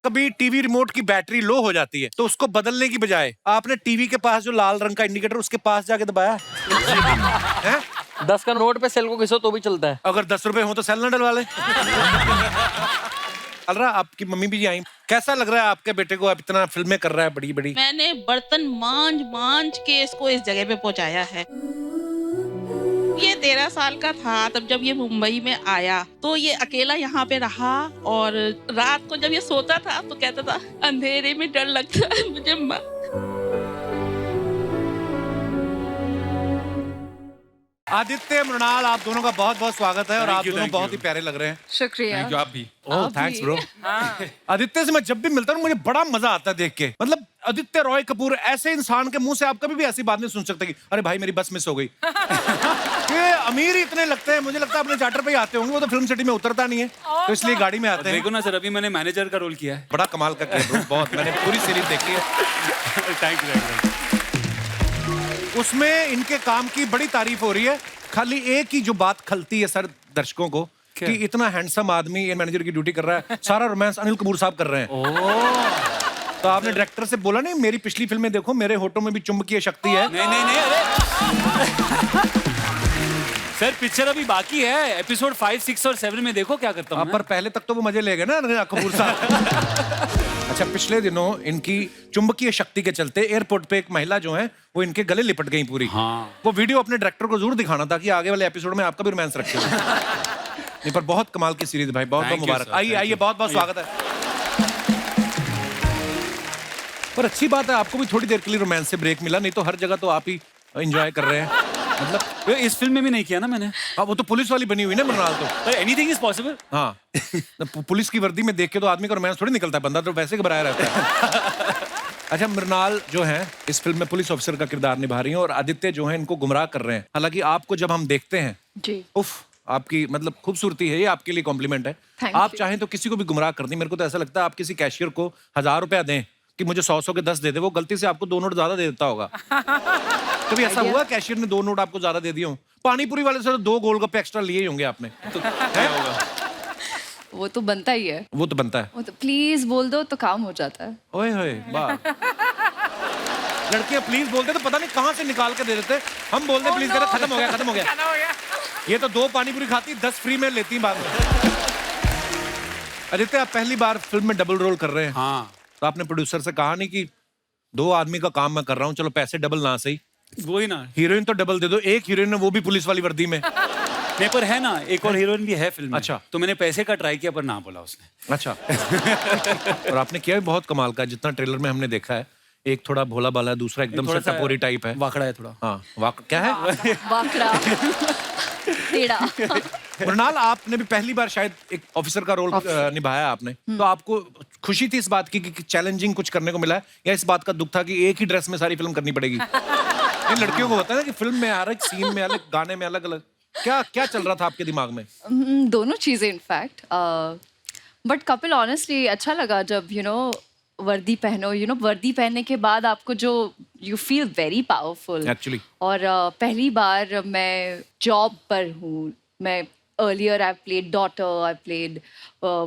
कभी TV remote की battery low हो जाती है तो उसको बदलने की बजाय आपने टीवी के पास जो लाल रंग का इंडिकेटर उसके पास जाके दबाया है? 10 का नोट पे सेल को घिसो तो भी चलता है। अगर 10 रुपए हो तो सेल ना डलवा ले। अलरा, आपकी मम्मी भी आई, कैसा लग रहा है आपके बेटे को? अब इतना फिल्में कर रहा है बड़ी बड़ी। मैंने बर्तन मांज मांज के इसको इस जगह पे पहुंचाया है। ये 13 साल का था तब जब ये मुंबई में आया तो ये अकेला यहाँ पे रहा और रात को जब ये सोता था तो कहता था अंधेरे में डर लगता है मुझे माँ। आदित्य, मृणाल, आप दोनों का बहुत बहुत स्वागत है और आप दोनों बहुत ही प्यारे लग रहे हैं। शुक्रिया। आप भी। ओह थैंक्स ब्रो। आदित्य से मैं जब भी मिलता हूँ मुझे बड़ा मजा आता है देख के। मतलब आदित्य रॉय कपूर ऐसे इंसान के मुंह से आप कभी भी ऐसी बात नहीं सुन सकते कि अरे भाई मेरी बस मिस हो गई। ये अमीर ही इतने लगते हैं, मुझे लगता है अपने चार्टर पे ही आते होंगे, वो तो फिल्म सिटी में उतरता नहीं है तो इसलिए गाड़ी में आते हैं। देखो ना सर, अभी मैंने मैनेजर का रोल किया है। बड़ा कमाल का किया ब्रो, बहुत। मैंने पूरी सीरीज देखी है। Thank you. उसमें इनके काम की बड़ी तारीफ हो रही है। खाली एक ही जो बात खलती है सर दर्शकों को कि इतना हैंडसम आदमी ये मैनेजर की ड्यूटी कर रहा है, सारा रोमांस अनिल कपूर साहब कर रहे हैं। तो आपने डायरेक्टर से बोला नहीं मेरी पिछली फिल्में देखो, मेरे होठों में भी चुंबकीय शक्ति है। नहीं अरे सर, पिक्चर अभी बाकी है। एपिसोड 5, 6 और 7 में देखो क्या करता हूँ। पर पहले तक तो वो मजे ले गए ना कपूर साहब। अच्छा, पिछले दिनों इनकी चुंबकीय शक्ति के चलते एयरपोर्ट पे एक महिला जो है वो इनके गले लिपट गई पूरी। हाँ। वो वीडियो अपने डायरेक्टर को जरूर दिखाना था कि आगे वाले एपिसोड में आपका भी रोमांस रखे। नहीं, पर बहुत कमाल की सीरीज भाई, बहुत बहुत मुबारक। आइए आइए, बहुत बहुत स्वागत है। पर अच्छी बात है आपको भी थोड़ी देर के लिए रोमांस से ब्रेक मिला, नहीं तो हर जगह तो आप ही एंजॉय कर रहे हैं। मतलब इस फिल्म में भी नहीं किया ना मैंने। हाँ, वो तो पुलिस वाली बनी हुई ना मृणाल तो। Anything is possible. हाँ, पुलिस की वर्दी में देख के तो आदमी का रोमांस थोड़ी निकलता है, बंदा तो वैसे घबराया रहता है। अच्छा, मृणाल जो है इस फिल्म में पुलिस ऑफिसर का किरदार निभा रही हैं और आदित्य जो है इनको गुमराह कर रहे हैं। हालांकि आपको जब हम देखते हैं जी, उफ, आपकी मतलब खूबसूरती है, ये आपके लिए कॉम्प्लीमेंट है। Thank आप you. चाहें तो किसी को भी गुमराह कर दें। मेरे को तो ऐसा लगता है आप किसी कैशियर को 1000 रुपया दें कि मुझे 100 के 10 दे दे, वो गलती से आपको 2 नोट ज्यादा दे देता होगा। कभी ऐसा हुआ कैशियर ने 2 नोट आपको ज्यादा दे दिए हो? पानीपुरी वाले से तो 2 गोलगप्पे एक्स्ट्रा लिए ही होंगे आपने। तो है होगा, वो तो बनता ही है। वो तो बनता है। वो तो प्लीज बोल दो तो काम हो जाता है। ओए होए, वाह। लड़कियां प्लीज बोलते तो पता नहीं कहां से निकाल के दे देते। हम बोलते प्लीज कहते खत्म हो गया, खत्म हो गया। ये तो 2 पानीपुरी खाती 10 फ्री में लेती बाद में। आदित्य, आप पहली बार फिल्म में डबल रोल कर रहे हैं। हाँ। तो आपने प्रोड्यूसर से कहा नहीं कि 2 आदमी का काम मैं कर रहा हूँ, चलो पैसे डबल ना सही, वही ना, हीरोइन तो डबल दे दो। एक हीरोइन है वो भी पुलिस वाली वर्दी में। नहीं पर है ना, एक और हीरोइन भी है फिल्म में। अच्छा। तो मैंने पैसे का ट्राई किया पर ना बोला उसने। अच्छा। और आपने किया भी बहुत कमाल का, जितना ट्रेलर में हमने देखा है। एक थोड़ा भोला भाला है, दूसरा एकदम से टपोरी टाइप है। वाकड़ा है थोड़ा। हाँ, क्या है? वाकड़ा टेढ़ा। मृणाल, आपने भी पहली बार शायद एक ऑफिसर का रोल निभाया आपने, तो आपको खुशी थी इस बात की कि चैलेंजिंग कुछ करने को मिला है, या इस बात का दुख था कि एक ही ड्रेस में सारी फिल्म करनी पड़ेगी? ये लड़कियों को होता है ना कि फिल्म में हर एक सीन में अलग, गाने में अलग अलग। क्या चल रहा था आपके दिमाग में? दोनों चीजें इनफैक्ट। बट कपिल ऑनेस्टली अच्छा लगा जब वर्दी पहनो। वर्दी पहनने के बाद आपको जो you feel very powerful actually. और पहली बार मैं जॉब पर हूँ। मैं earlier I played daughter, I played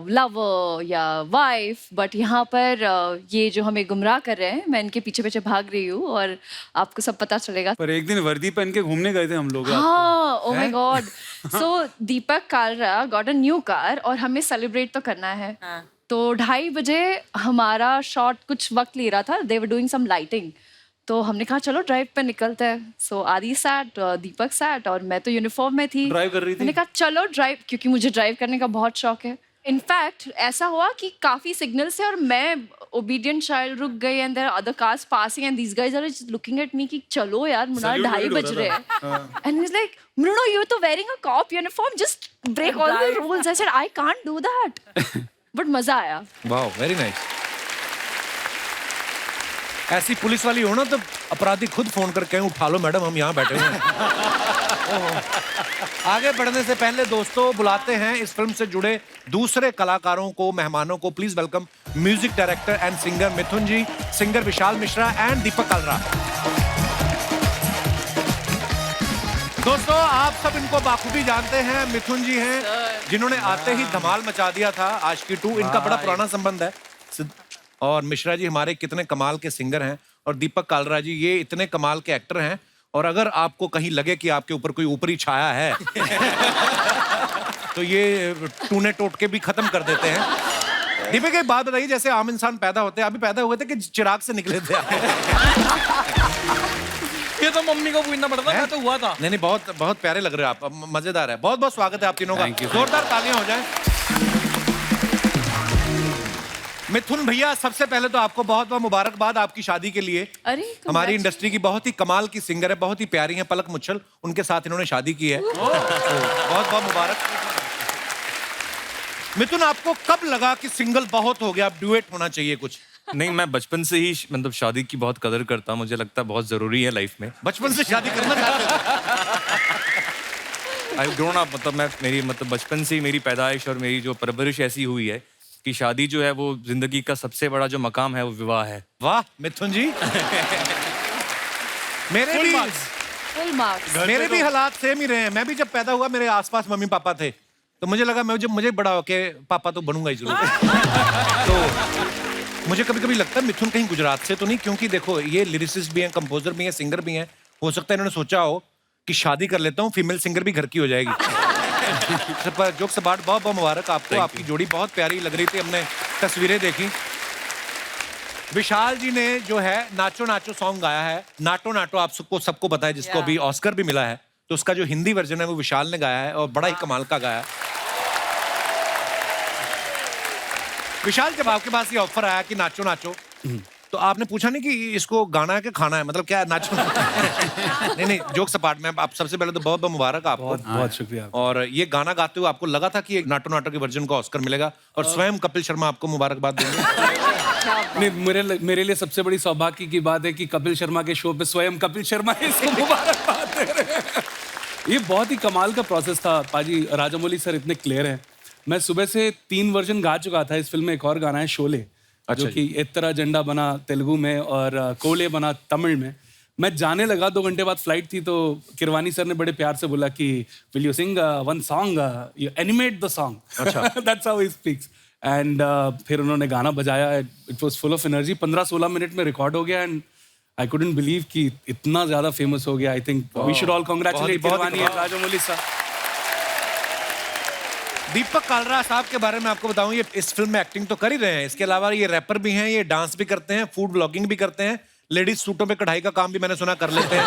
lover या वाइफ, बट यहाँ पर ये जो हमें गुमराह कर रहे हैं, मैं इनके पीछे पीछे भाग रही हूँ और आपको सब पता चलेगा। पर एक दिन वर्दी पहन के घूमने गए थे हम लोग। हाँ, oh my God. So Deepak Kalra got a new car और हमें सेलिब्रेट तो करना है। तो 2:30 बजे हमारा शॉट कुछ वक्त ले रहा था, दे वर डूइंग सम लाइटिंग। तो हमने कहा चलो ड्राइव पे निकलते हैं। सो आदि सैट, दीपक सैट और मैं तो यूनिफॉर्म में थी। ड्राइव कर रही थी? मैंने कहा चलो ड्राइव, क्योंकि मुझे ड्राइव करने का बहुत शौक है। इनफैक्ट ऐसा हुआ कि काफी सिग्नल से और मैं ओबीडियंट चाइल्ड रुक गई and there other cars passing and these guys are just looking at me कि चलो यार मृणाल 2:30 बज रहे हैं। And he is like Mrinal you are तो wearing a cop uniform, just break all the rules. I said I can't do that. But मजा आया। वाह, वेरी नाइस। ऐसी पुलिस वाली हो ना तो अपराधी खुद फोन करके उठा लो मैडम, हम यहाँ बैठे हैं। आगे बढ़ने से पहले दोस्तों बुलाते हैं इस फिल्म से जुड़े दूसरे कलाकारों को, मेहमानों को। Please welcome music director and singer Mithun ji, singer Vishal Mishra and Deepak Kalra. दोस्तों, आप सब इनको बाखूबी जानते हैं। मिथुन जी हैं जिन्होंने आते ही धमाल मचा दिया था आशिकी 2। इनका बड़ा पुराना संबंध है, और मिश्रा जी हमारे कितने कमाल के सिंगर हैं, और दीपक कालरा जी ये इतने कमाल के एक्टर हैं। और अगर आपको कहीं लगे कि आपके ऊपर कोई ऊपरी छाया है तो ये टूने टोटके भी खत्म कर देते हैं। दीपक एक बात बताइए, जैसे आम इंसान पैदा होते हैं, अभी पैदा हुए थे कि चिराग से निकले थे आप? ये तो मम्मी को पूछना पड़ता, मैं तो हुआ था। नहीं, बहुत बहुत प्यारे लग रहे हो आप, मजेदार है। बहुत बहुत स्वागत है आप तीनों का, जोरदार तालियां हो जाए। मिथुन भैया, सबसे पहले तो आपको बहुत बहुत मुबारकबाद आपकी शादी के लिए। अरे हमारी इंडस्ट्री की बहुत ही कमाल की सिंगर है, बहुत ही प्यारी है पलक मुच्छल, उनके साथ इन्होंने शादी की है, तो बहुत बहुत मुबारक। मिथुन, आपको कब लगा कि सिंगल बहुत हो गया, अब डुएट होना चाहिए कुछ? नहीं, मैं बचपन से ही मतलब शादी की बहुत कदर करता हूं, मुझे लगता है बहुत जरूरी है लाइफ में। बचपन से शादी करना चाहते आई ग्रोन अप, मतलब मैं मेरी मतलब बचपन से ही मेरी पैदाइश और मेरी जो परवरिश ऐसी हुई है कि शादी जो है वो जिंदगी का सबसे बड़ा जो मकाम है वो विवाह है। वाह मिथुन जी। मेरे भी हालात सेम ही रहे हैं। मैं भी जब पैदा हुआ मेरे आसपास मम्मी पापा थे, तो मुझे लगा मैं जब मुझे बड़ा होके पापा तो बनूंगा ही जरूर। तो मुझे कभी कभी लगता है मिथुन कहीं गुजरात से तो नहीं, क्योंकि देखो ये लिरिसिस्ट भी हैं, कंपोजर भी हैं, सिंगर भी हैं। हो सकता है इन्होंने सोचा हो कि शादी कर लेता हूँ, फीमेल सिंगर भी घर की हो जाएगी। जोक से बात, बहुत बहुत मुबारक आपको, आपकी जोड़ी बहुत प्यारी लग रही थी, हमने तस्वीरें देखी। विशाल जी ने जो है नाचो नाचो सॉन्ग गाया है, नाटो नाटो, आप सबको पता है, जिसको अभी ऑस्कर भी मिला है, तो उसका जो हिंदी वर्जन है वो विशाल ने गाया है और बड़ा ही कमाल का गाया है। विशाल, जब आपके पास ये ऑफर आया कि नाचो नाचो, तो आपने पूछा नहीं कि इसको गाना है कि खाना है, मतलब क्या नाचो? नहीं, जोक सपाट में आप सबसे पहले तो बहुत बहुत मुबारक आपको, बहुत शुक्रिया। और ये गाना गाते हुए आपको लगा था कि एक नाटो नाटो के वर्जन को ऑस्कर मिलेगा, और स्वयं कपिल शर्मा आपको मुबारकबाद देंगे? नहीं, मेरे लिए सबसे बड़ी सौभाग्य की बात है कि कपिल शर्मा के शो पे स्वयं कपिल शर्मा इसको मुबारकबाद दे रहे हैं। ये बहुत ही कमाल का प्रोसेस था पाजी। राजामौली सर इतने क्लियर हैं। मैं सुबह से 3 वर्जन गा चुका था। इस फिल्म में एक और गाना है शोले, जो कि इत्तरा झंडा बना तेलुगु में और कोले बना तमिल में। मैं जाने लगा, 2 घंटे बाद फ्लाइट थी, तो किरवानी सर ने बड़े प्यार से बोला कि will you sing one song, you animate the song. That's how he speaks. And फिर उन्होंने गाना बजाया, it was full of energy. 15-16 minute में रिकॉर्ड हो गया, एंड आई कुडंट बिलीव कि इतना ज्यादा फेमस हो गया। I think we should all congratulate Keeravani and Rajamouli sir. Deepak Kalra साहब के बारे में आपको बताऊं, ये इस फिल्म में एक्टिंग तो कर ही रहे हैं, इसके अलावा ये रैपर भी हैं, ये डांस भी करते हैं, फूड ब्लॉगिंग भी करते हैं, लेडीज सूटों पे कढ़ाई का काम भी मैंने सुना कर लेते हैं।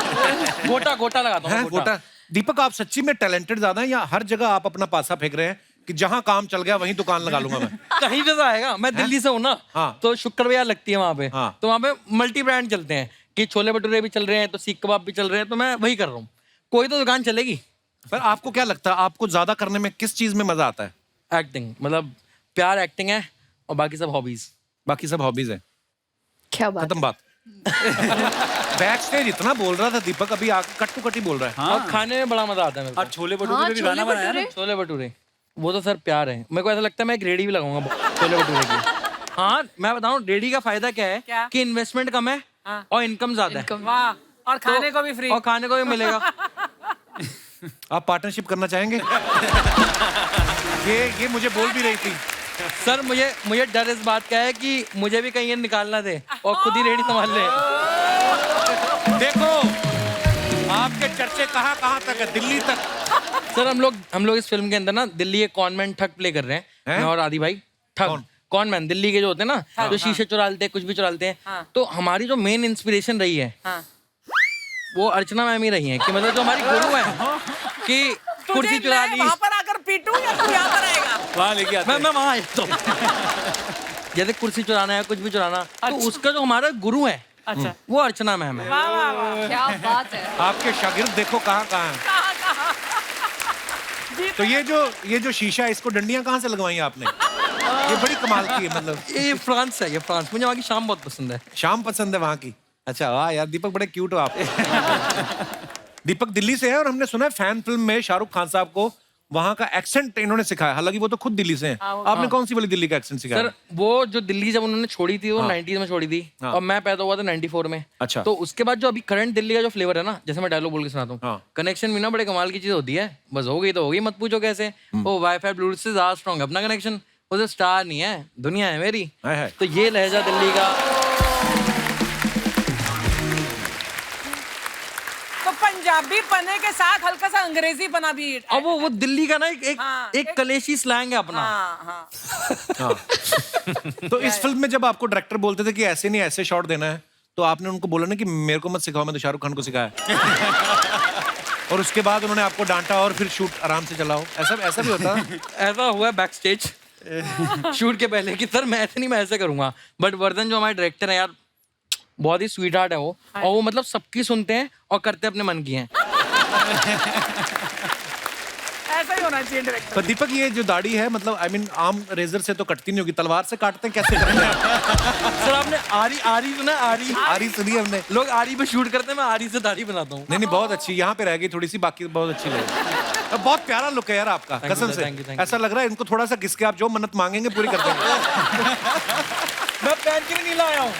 गोटा लगाता हूँ, गोटा। दीपक, आप सच्ची में टैलेंटेड ज्यादा हैं, या हर जगह आप अपना पासा फेंक रहे हैं कि जहां काम चल गया वहीं दुकान लगा लूंगा मैं? कहीं पे तो आएगा। मैं दिल्ली से हूँ ना, तो शुक्र बाजार लगती है वहाँ पे, तो वहाँ पे मल्टी ब्रांड चलते हैं कि छोले भटूरे भी चल रहे हैं, तो सीख कबाब भी चल रहे हैं, तो मैं वही कर रहा हूँ। कोई तो दुकान चलेगी। पर आपको क्या लगता है, आपको ज्यादा करने में किस चीज में मजा आता है? एक्टिंग, मतलब प्यार एक्टिंग है, और बाकी सब हॉबीज। बाकी सब हॉबीज है। क्या बात, खत्म बात। बैक स्टेज इतना बोल रहा था दीपक, अभी आके कट टू कट ही बोल रहा है। और खाने में बड़ा मजा आता है मेरे को। और छोले भटूरे पे भी गाना बनाया ना? छोले भटूरे, वो तो सर प्यार है। मेरे को ऐसा लगता है मैं एक रेडी भी लगाऊंगा छोले भटूरे की। हाँ, मैं बताऊं रेडी का फायदा क्या है, कि इन्वेस्टमेंट कम है और इनकम ज्यादा है। वाह, और खाने को भी फ्री, और खाने को भी मिलेगा। आप पार्टनरशिप करना चाहेंगे? ये मुझे बोल भी रही थी सर। मुझे डर इस बात का है कि मुझे भी कहीं ये निकालना दे और खुद ही रेडी संभाल ले। देखो आपके चर्चे कहाँ तक है, दिल्ली तक। सर हम लोग इस फिल्म के अंदर ना दिल्ली एक कॉनमैन ठग प्ले कर रहे हैं, मैं और आदि भाई। ठग कॉनमैन दिल्ली के जो होते हैं ना, जो शीशे चुरा लेते हैं, कुछ भी चुरा लेते हैं। तो हमारी जो मेन इंस्पिरेशन रही है वो अर्चना मैम ही रही है, कि मतलब जो हमारी गुरु है कि कुर्सी चुरा ली। वहाँ पर आकर पीटूं या तू यहाँ पर आएगा? वहाँ लेके आते हैं। मैं वहाँ आया तो जैसे कुर्सी चुराना है, कुछ भी चुराना, तो उसका जो हमारा गुरु है, अच्छा, वो अर्चना मैम है। वाह वाह वाह, क्या बात है। आपके शागिर्द देखो कहाँ हैं। तो ये जो शीशा है, इसको डंडियां कहाँ से लगवाई आपने? ये बड़ी कमाल की है, मतलब ये फ्रांस है, ये फ्रांस। मुझे वहाँ की शाम बहुत पसंद है। शाम पसंद है वहाँ की? अच्छा, वाह यार दीपक, बड़े क्यूट हो आप। दीपक दिल्ली से है, और हमने सुना है फैन फिल्म में शाहरुख खान साहब को वहाँ का एक्सेंट इन्होंने सिखाया, हालांकि वो तो खुद दिल्ली से हैं। आपने कौन सी वाली दिल्ली का एक्सेंट सिखाया? सर, वो जो दिल्ली जब उन्होंने छोड़ी थी, वो 90s में छोड़ी थी, और मैं पैदा हुआ था 94 में। अच्छा। तो उसके बाद जो अभी करंट दिल्ली का जो फ्लेवर है ना, जैसे मैं डायलॉग बोल के सुनाता हूँ, कनेक्शन भी ना बड़े कमाल की चीज होती है। बस हो गई तो हो गई, मत पूछो कैसे। वो वाईफाई ब्लूटूथ से ज्यादा स्ट्रॉन्ग है अपना कनेक्शन। वो तो स्टार नहीं है, दुनिया है मेरी। हाय हाय। तो ये लहजा दिल्ली का। तो पंजाबी पने के साथ हल्का सा अंग्रेजी पना भी। अब वो दिल्ली का ना एक हाँ, एक कलेशी स्लैंग है अपना। हाँ हाँ। तो इस फिल्म में जब आपको डायरेक्टर बोलते थे कि ऐसे नहीं ऐसे शॉट देना है, तो आपने उनको बोला ना कि मेरे को मत सिखाओ, मैं तो शाहरुख खान को सिखाया। और उसके बाद उन्होंने आपको डांटा और फिर शूट आराम से चलाओ, ऐसा भी होता है? ऐसा हुआ बैक स्टेज शूट के पहले कि सर मैं ऐसे नहीं, मैं ऐसे करूंगा। बट वर्धन जो हमारे डायरेक्टर है यार, बहुत ही स्वीट हार्ट है वो, और वो मतलब सबकी सुनते हैं और करते अपने मन की हैं। ऐसा ही होना चाहिए डायरेक्टर। पर दीपक ये जो दाढ़ी है, मतलब आई मीन आम रेजर से तो कटती नहीं होगी, तलवार से काटते हैं, कैसे करते हैं? सर आपने आरी सुना है? आरी सुनी है हमने। लोग आरी पे शूट करते हैं, मैं आरी से दाढ़ी बनाता हूँ। नहीं बहुत अच्छी, यहाँ पे रह गई थोड़ी सी, बाकी बहुत अच्छी लगी। बहुत प्यारा लुक है यार आपका, Thank you, कसम sir, से। thank you, thank you. ऐसा लग रहा है इनको थोड़ा सा घिस के आप जो मन्नत मांगेंगे पूरी कर देंगे। मैं पहन के भी नहीं लाया हूँ।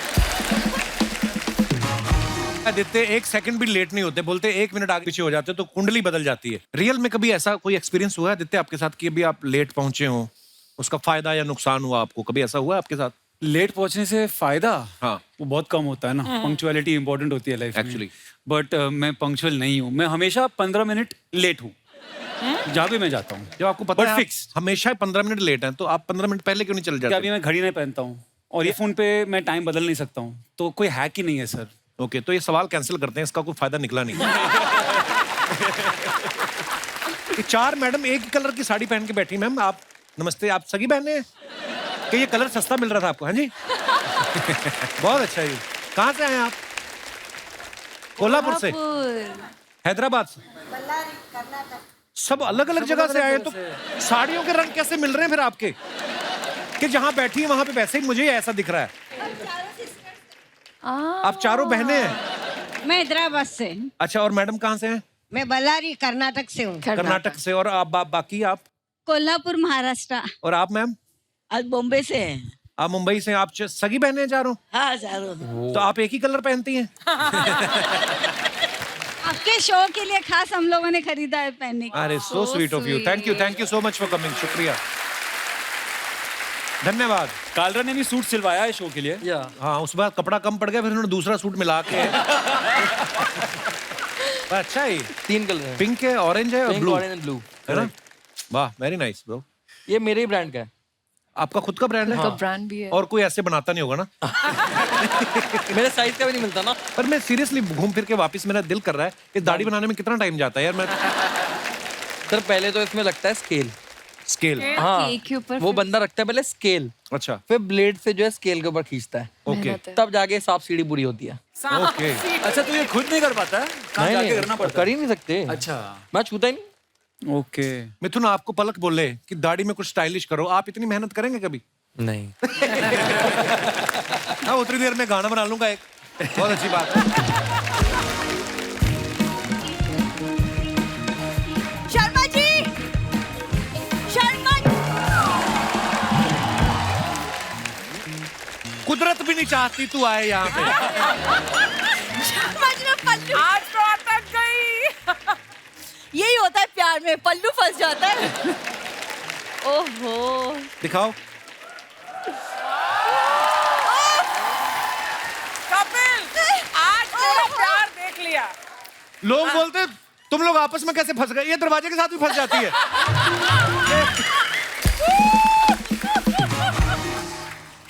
आदित्य 1 सेकंड भी लेट नहीं होते, बोलते 1 मिनट आगे पीछे हो जाते तो कुंडली बदल जाती है। रियल में कभी ऐसा कोई एक्सपीरियंस हुआ है आदित्य आपके साथ कि अभी आप लेट पहुंचे हो, उसका फायदा या नुकसान हुआ आपको? कभी ऐसा हुआ है आपके साथ? लेट पहुंचने से फायदा हाँ। वो बहुत कम होता है ना। पंक्चुअलिटी इंपॉर्टेंट होती है लाइफ में Actually. बट मैं पंक्चुअल नहीं हूँ, मैं हमेशा 15 मिनट लेट हूँ जहाँ भी मैं जाता हूँ। जब आपको पता But है आप fix. हमेशा 15 मिनट लेट हैं, तो आप 15 मिनट पहले क्यों नहीं चल क्या जाते? अभी मैं घड़ी नहीं पहनता हूँ और ये फोन पे मैं टाइम बदल नहीं सकता हूँ, तो कोई हैक ही नहीं है सर। ओके, तो ये सवाल कैंसिल करते हैं, इसका कोई फायदा निकला नहीं। ये 4 मैडम एक ही कलर की साड़ी पहन के बैठी। मैम आप नमस्ते, आप सगी बहने हैं कि ये कलर सस्ता मिल रहा था आपको? हाँ जी। बहुत अच्छा है। कहाँ से आए आप? कोल्हापुर से, हैदराबाद से, सब अलग अलग जगह से आए। तो साड़ियों के रंग कैसे मिल रहे हैं फिर आपके, कि जहां बैठी है वहां पे वैसे ही मुझे ऐसा दिख रहा है? आप चारों बहनें हैं? मैं हैदराबाद से। अच्छा, और मैडम कहाँ से हैं? मैं बल्लारी कर्नाटक से हूँ। कर्नाटक से। और आप बाकी आप? कोल्हापुर महाराष्ट्र। और आप मैम? आज बॉम्बे से हैं। आप मुंबई से। आप सगी बहनें हैं चारों? हाँ जरूर। तो आप एक ही कलर पहनती हैं? आपके शो के लिए खास हम लोगों ने खरीदा है पहनने के। अरे so sweet of you, thank you so much for coming. शुक्रिया, धन्यवाद। कालरा ने भी सूट सिलवाया है शो के लिए। या हाँ, उस बार कपड़ा कम पड़ गया, फिर उन्होंने दूसरा सूट मिला के। अच्छा है। 3 कलर है, पिंक है, ऑरेंज है और pink, blue orange and blue. है ना? वाह, वेरी नाइस ब्रो। ये मेरे ही ब्रांड का है। आपका खुद का ब्रांड है? का ब्रांड भी है। और कोई ऐसे बनाता नहीं होगा ना? मेरे साइज का भी नहीं मिलता ना। पर मैं सीरियसली घूम फिर के वापस, मेरा दिल कर रहा है कि दाढ़ी बनाने में कितना टाइम जाता है यार। मैं सर पहले तो इसमें लगता है स्केल। स्केल? हाँ, केक के ऊपर वो बंदा रखता है पहले स्केल, अच्छा, फिर ब्लेड से जो है स्केल के ऊपर खींचता है, ओके तब जाके सांप सीढ़ी पूरी होती है। ओके। अच्छा, तो ये खुद नहीं कर पाता है? कहाँ जाके करना पड़ता कर ही नहीं सकते। अच्छा। मैं छूता ही नहीं। ओके। मिथुन, आपको पलक बोले कि दाढ़ी में कुछ स्टाइलिश करो, आप इतनी मेहनत करेंगे कभी? नहीं। हाँ, उतनी देर में गाना बना लूंगा एक। बहुत अच्छी बात है। शर्मा जी, शर्मा कुदरत भी नहीं चाहती तू आए यहाँ पे। पल्लू। आज तो अटक गई। यही होता है प्यार में, पल्लू फंस जाता है। ओहो। दिखाओ। कपिल, आज मेरा प्यार देख लिया। लोग बोलते तुम लोग आपस में कैसे फंस गए? ये दरवाजे के साथ भी फंस जाती है।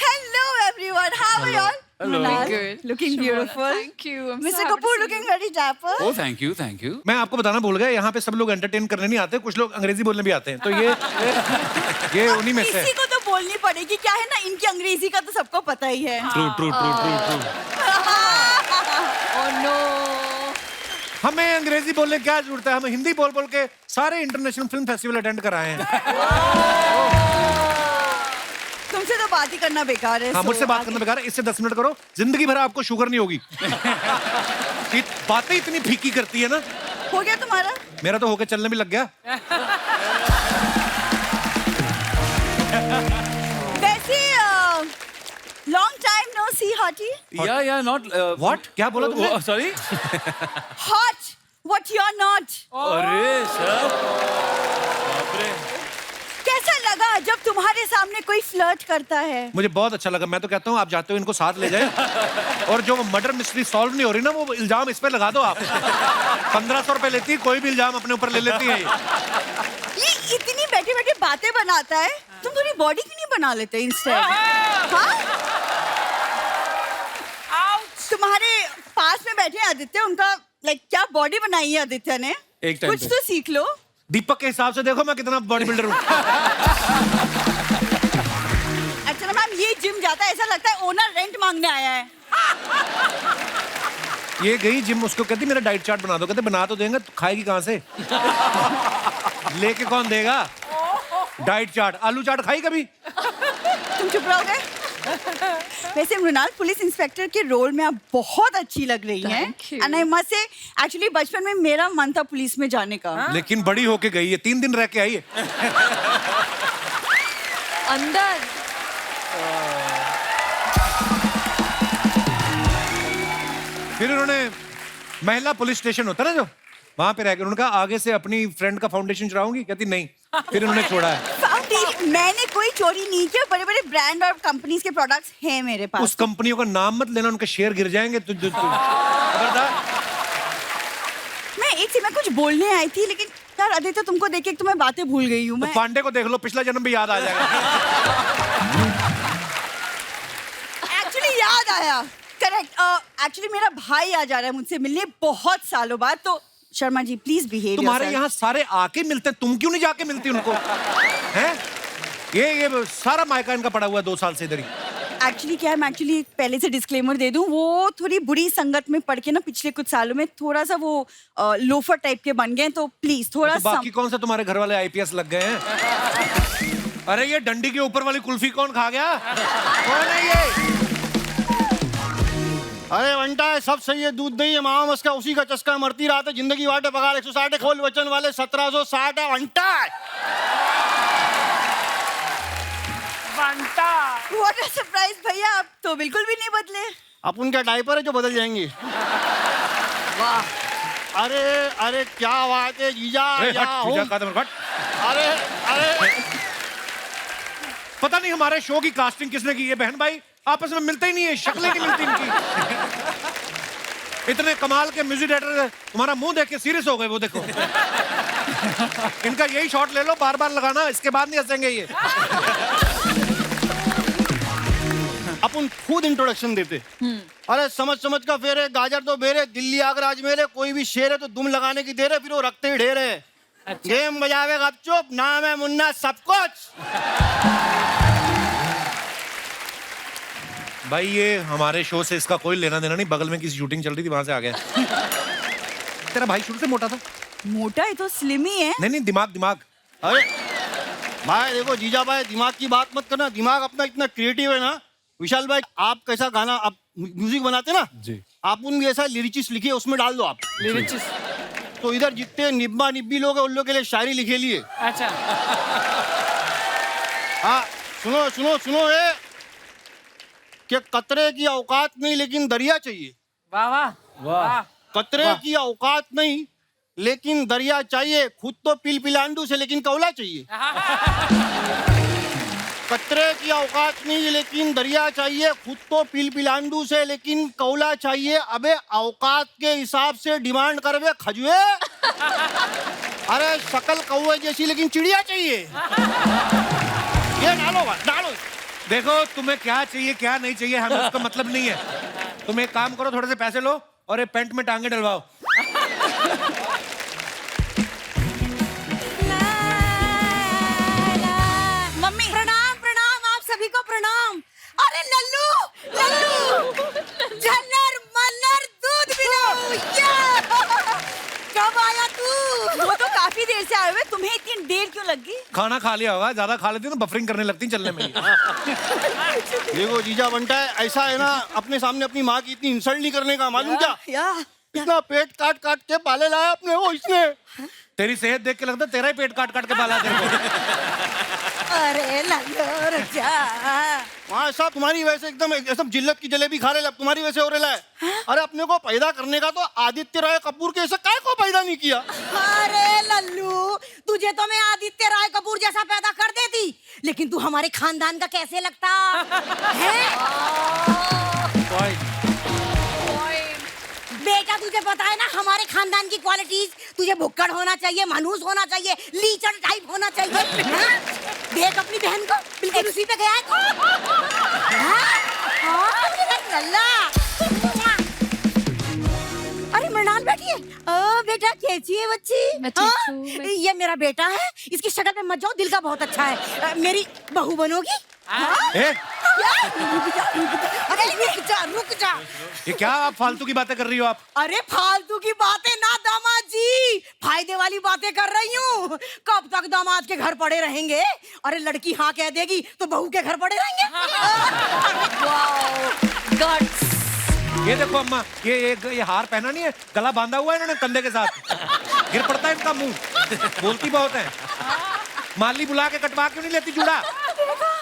Hello everyone, how are you all? Hello. Good. Looking beautiful. Thank you. I'm Mr. so happy to Kapoor see looking very dapper. Oh thank you, thank you. मैं आपको बताना भूल गया, यहाँ पे सब लोग एंटरटेन करने नहीं आते, कुछ लोग अंग्रेजी बोलने भी आते हैं, तो ये उन्हीं में से इसी को तो बोलनी पड़ेगी, क्या है ना, इनकी अंग्रेजी का तो सबको पता ही है। True true true true true. Oh no. हमें अंग्रेजी बोलने क्या जरूरत है? हम हिंदी बोल बोल के सारे इंटरनेशनल फिल्म फेस्टिवल अटेंड कराए हैं। तुमसे तो बात ही करना बेकार है। हाँ, मुझसे बात करना बेकार है। इससे 10 मिनट करो, जिंदगी भर आपको शुगर नहीं होगी। ये बातें इतनी फीकी करती है ना। हो गया तुम्हारा? मेरा तो होके चलने भी लग गया। वैसे long time no see hottie. या नॉट व्हाट? क्या बोला तुमने? Sorry. Hot what you are not. अरे सर, बाप रे। कैसा लगा जब तुम्हारे सामने कोई फ्लर्ट करता है? मुझे बहुत अच्छा लगा। मैं तो कहता हूँ आप जाते हो इनको साथ ले जाए और जो मर्डर मिस्ट्री सॉल्व नहीं हो रही ना, वो इल्जाम इस पे लगा दो आप। 1500 रुपए लेती है, कोई भी इल्जाम अपने ऊपर ले लेती है। ये इतनी बैठे बैठे बातें बनाता है, तुम थोड़ी बॉडी क्यों नहीं बना लेते इंस्टेड? हाँ? तुम्हारे पास में बैठे आदित्य, उनका लाइक क्या बॉडी बनाई है आदित्य ने? एक टाइम कुछ पे। तो सीख लो। दीपक के हिसाब से देखो मैं कितना बॉडी बिल्डर हूँ। अच्छा मैम, ये जिम जाता है, ऐसा लगता है ओनर रेंट मांगने आया है। ये गई जिम, उसको कहती मेरा डाइट चार्ट बना दो। कहते बना तो देंगे, तो खाएगी कहाँ से? लेके कौन देगा डाइट चार्ट? आलू चाट खाई कभी? तुम चुप रहोगे? वैसे मृणाल, पुलिस इंस्पेक्टर के रोल में आप बहुत अच्छी लग रही हैं। Thank you. And I must say, actually बचपन में मेरा मन था पुलिस में जाने का। लेकिन बड़ी होके गई है, 3 दिन रह के आई है। अंदर फिर उन्होंने महिला पुलिस स्टेशन होता ना जो, वहां पे रहकर उन्होंने कहा आगे से अपनी फ्रेंड का फाउंडेशन चुराऊंगी। कहती नहीं। फिर उन्होंने छोड़ा है। फाउंडेशन मैंने कोई चोरी नहीं किया, बड़े बड़े ब्रांड और कंपनीज के प्रोडक्ट्स हैं मेरे उस पास। कंपनियों का नाम मत लेना, उनके शेयर गिर जाएंगे। खबरदार। मैं कुछ बोलने आई थी, लेकिन यार आदित्य, तुमको देख के तो मैं बातें भूल गई हूँ। तो मैं पांडे को देख लो, पिछला जन्म भी याद आ जाएगा। एक्चुअली याद आया, करेक्ट। एक्चुअली मेरा भाई आ जा रहा है मुझसे मिलने बहुत सालों बाद, तो शर्मा जी प्लीज बिहेव। तुम्हारे यहाँ सारे आके मिलते हैं, तुम क्यों नहीं जाके मिलती उनको? हैं? ये सारा मायका इनका पड़ा हुआ है 2 साल से इधर ही। एक्चुअली क्या है, मैं एक्चुअली पहले से डिस्क्लेमर दे दूं, वो थोड़ी बुरी संगत में पड़ के ना पिछले कुछ सालों में थोड़ा सा वो लोफर टाइप के बन गए, तो प्लीज थोड़ा तो बाकी कौन सा तुम्हारे घर वाले आईपीएस लग गए हैं? अरे ये डंडी के ऊपर वाली कुल्फी कौन खा गया? कौन है ये? अरे वंटा है, सब सही है, दूध दही है, मामा मस्का उसी का चस्का, मरती रात है, जिंदगी वाटे पगार 160 है, खोल वचन वाले 1760 है। वंटा व्हाट अ सरप्राइज भैया, आप तो बिल्कुल भी नहीं बदले। अपन क्या डायपर है जो बदल जाएंगे? वाह, अरे अरे क्या बात है जीजा, अरे यहाँ हट, हूँ। पूजा का दम हट। अरे अरे पता नहीं हमारे शो की कास्टिंग किसने की है। बहन भाई आपस में मिलते ही नहीं है, शक्लें नहीं मिलती इनकी। इतने कमाल के म्यूजिक डायरेक्टर, तुम्हारा मुंह देख के सीरियस हो गए। वो देखो इनका यही शॉट ले लो, बार बार लगाना, इसके बाद नहीं हंसेंगे ये। अपन खुद इंट्रोडक्शन देते। अरे समझ समझ का फेर है, गाजर तो बेरे, दिल्ली आगरा अजमेर है, कोई भी शेर है तो दुम लगाने की देर है, फिर वो रखते ही ढेर है। गेम बजावे गपचुप, नाम है मुन्ना सब कुछ। भाई ये हमारे शो से इसका कोई लेना देना नहीं, बगल में किसी शूटिंग चल रही थी, वहां से आ गया। तेरा भाई शुरू से मोटा था? मोटा है तो स्लिम ही है। नहीं दिमाग। अरे भाई देखो जीजा भाई, दिमाग की बात मत करना, दिमाग अपना इतना क्रिएटिव है ना। विशाल भाई, आप कैसा गाना, आप म्यूजिक बनाते ना जी, आप उन भी ऐसा लिरिचिस लिखिए, उसमें डाल दो आप लिरिचिस। तो इधर जितने निब्बा निब्बी लोग हैं उन लोग के लिए शायरी लिखे लिए। अच्छा, हाँ सुनो सुनो सुनो, ये कि कतरे की औकात नहीं लेकिन दरिया चाहिए। वाह वाह वाह। कतरे की औकात नहीं लेकिन दरिया चाहिए, खुद तो पिल पिलांडू से लेकिन कौला चाहिए। कतरे की औकात नहीं लेकिन दरिया चाहिए, खुद तो पिल पिलांडू से लेकिन कौला चाहिए। अबे औकात के हिसाब से डिमांड करवे खजुए। अरे शकल कौवे जैसी लेकिन चिड़िया चाहिए। ये डालो। देखो तुम्हें क्या चाहिए क्या नहीं चाहिए हमें उसका मतलब नहीं है। तुम एक काम करो, थोड़े से पैसे लो और एक पेंट में टांगे डलवाओ। मम्मी प्रणाम प्रणाम, आप सभी को प्रणाम। अरे लल्लू लल्लू, झल्लर मल्लर दूध पिलो। कब आया तू? वो तो काफी देर से आए हुए, तुम्हें इतनी देर क्यों लगी? खाना खा लिया होगा, ज्यादा खा लेती तो बफरिंग करने लगती चलने में। देखो जीजा बनता है, ऐसा है ना, अपने सामने अपनी माँ की इतनी इंसल्ट नहीं करने का, मालूम क्या? इतना पेट काट काट के पाले लाया अपने वो इसने। तेरी सेहत देख के लगता है तेरा ही पेट काट काट के पाला तेरे को। अरे लल्लू रुक जा। वहाँ साहब तुम्हारी वैसे एकदम जिल्लत की जलेबी खा रहे, तुम्हारी वैसे हो रहा है। अरे अपने को पैदा करने का तो आदित्य राय कपूर के ऐसा काय को पैदा नहीं किया। अरे लल्लू, तुझे तो मैं आदित्य राय कपूर जैसा पैदा कर देती, लेकिन तू हमारे खानदान का कैसे लगता है? बेटा तुझे पता है ना हमारे खानदान की क्वालिटीज, तुझे भुक्कड़ होना चाहिए, मनहूस होना चाहिए, लीचड़ टाइप होना चाहिए। हाँ? देख अपनी बहन को, बिल्कुल उसी पे गया है तू। हाँ, मेरा लल्ला। अरे मृणाल बैठी है। ओ बेटा कैसी है बच्ची? मैं ठीक हूँ, ये मेरा बेटा है, इसकी शक्ल पे मत जाओ, दिल का बहुत अच्छा है। मेरी बहू बनोगी? ए? अरे रुक जा। ये क्या आप फालतू की बातें कर रही हो आप? अरे फालतू की बातें ना दामाद जी, फायदे वाली बातें कर रही हूँ। कब तक दामाद के घर पड़े रहेंगे? अरे लड़की हाँ कह देगी तो बहू के घर पड़े रहेंगे। गट्स। ये देखो अम्मा, ये हार पहना नहीं है, गला बांधा हुआ है इन्होंने कंधे के साथ, गिर पड़ता है इनका मुंह, बोलती बहुत है। माली बुला के कटवा क्यों नहीं लेती जूड़ा?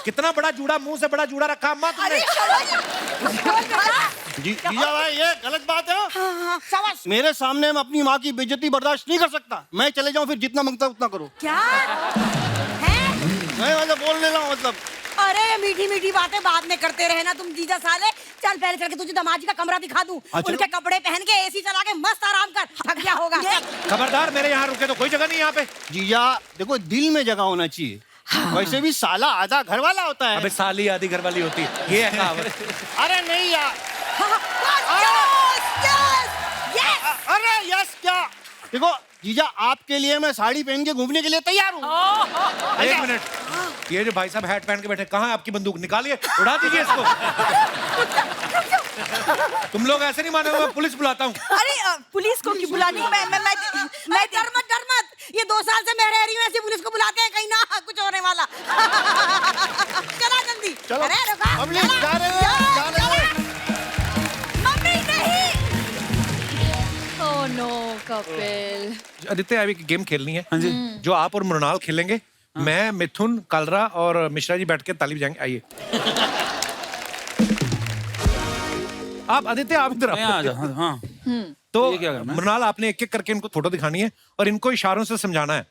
कितना बड़ा जूड़ा, मुंह से बड़ा जूड़ा रखा अम्मा तुमने। जीजा भाई ये गलत बात है। शाबाश। मेरे सामने मैं अपनी माँ की बेइज्जती बर्दाश्त नहीं कर सकता। मैं चले जाऊँ फिर जितना मांगता उतना करो। क्या है? मैं मतलब बोल ले रहा हूँ मतलब। अरे मीठी मीठी बातें बाद में करते रहे ना तुम जीजा साले। चल पहले चल के तुझे दामाद जी का कमरा दिखा दूं। उनके कपड़े पहन के एसी चला के मस्त आराम कर, थक गया होगा। खबरदार, मेरे यहाँ रुके तो कोई जगह नहीं यहाँ पे। जीजा देखो दिल में जगह होना चाहिए। वैसे भी साला आधा घर वाला होता है। अबे साली आधी घर वाली होती है, ये है कहावत। अरे नहीं यार। अरे यस क्या? देखो जीजा आपके लिए मैं साड़ी पहन के घूमने के लिए तैयार हूँ। एक मिनट, ये जो भाई साहब हैट पहन के बैठे, कहाँ है आपकी बंदूक? निकालिए, उड़ा दीजिए इसको। तुम लोग ऐसे नहीं मानोगे, मैं पुलिस बुलाता हूँ। अरे पुलिस को क्यों बुलानी? मैं डर मत। ये 2 साल से मैं रह रही हूँ, ऐसे पुलिस को बुलाते हैं कहीं ना कुछ होने वाला। चला जल्दी। चलो। अरे रुका। पब्लिक जा रहे हैं। मम्मी नहीं। Oh no Kapil. आदित्य अभी गेम खेलनी है जो आप और मृणाल खेलेंगे। मैं, मिथुन, कलरा और मिश्रा जी बैठ के ताली बजाएंगे। आइए आप आदित्य, आप इधर आओ। हाँ तो ये क्या करना है? मृणाल आपने एक एक करके इनको फोटो दिखानी है और इनको इशारों से समझाना है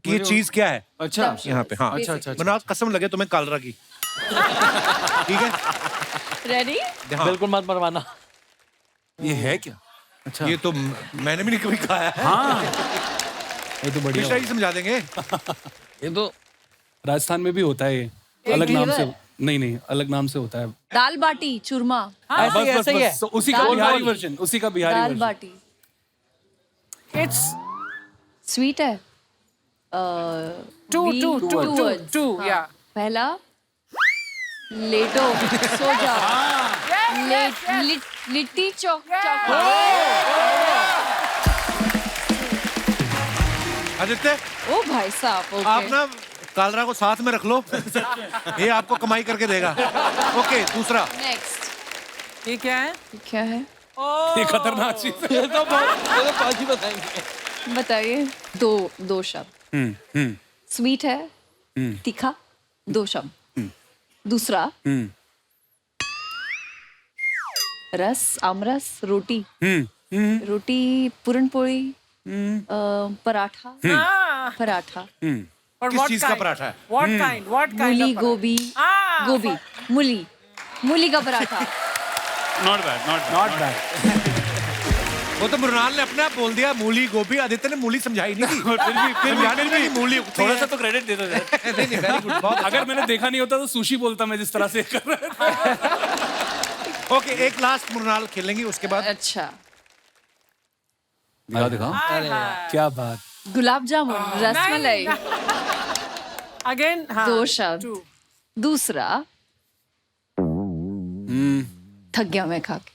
कि ये चीज क्या है। अच्छा यहाँ पे। हाँ अच्छा। मृणाल कसम लगे तुम्हें कलरा की, ठीक है? रेडी? हाँ। बिल्कुल मत मरवाना। ये है क्या? अच्छा ये तो मैंने भी नहीं कभी खाया है। हाँ ये तो बढ़िया। मिश्रा जी समझा देंगे। ये तो राजस्थान में भी होता है ये, अलग नाम से। नहीं अलग नाम से होता है। दाल बाटी चूरमा। ऐसे ही है। तो उसी का दाल बिहारी बाटी। वर्जन, उसी का बिहारी दाल वर्जन। बाटी It's स्वीट है। two, words. two, yeah. पहला लेटो, सो जाओ। लिट्टी चौक। आदित्य ओ भाई साहब, ओके। आप ना कालरा को साथ में रख लो, ये आपको कमाई करके देगा। ओके, दूसरा। नेक्स्ट। ये क्या है? ये क्या है? ये खतरनाक चीज है। ये तो पाजी बताएंगे। बताइए। दो शब्द। स्वीट है, तीखा, 2 शब्द। दूसरा रस, आमरस, रोटी। रोटी, पूरन पोली, पराठा। पराठा। और किस what चीज का kind? पराठा है? What kind? What kind मूली, of गोभी। Ah, गोभी, मूली का पराठा। Not bad. वो तो मृणाल ने अपने आप बोल दिया मूली गोभी, आदित्य ने मूली समझाई नहीं थी। फिर भी मूली थोड़ा सा तो क्रेडिट दे दो यार। नहीं, very good, बहुत अच्छा। अगर मैंने देखा नहीं होता तो सुशी बोलता मैं जिस तरह से कर रहा था। ओके, एक लास्ट मृणाल खेलेंगे उसके बाद। अच्छा। दिखाओ। क्या बात। गुलाब जामुन, रसमलाई। Again, हाँ, 2 शब्द। two. दूसरा थक गया मैं खा के।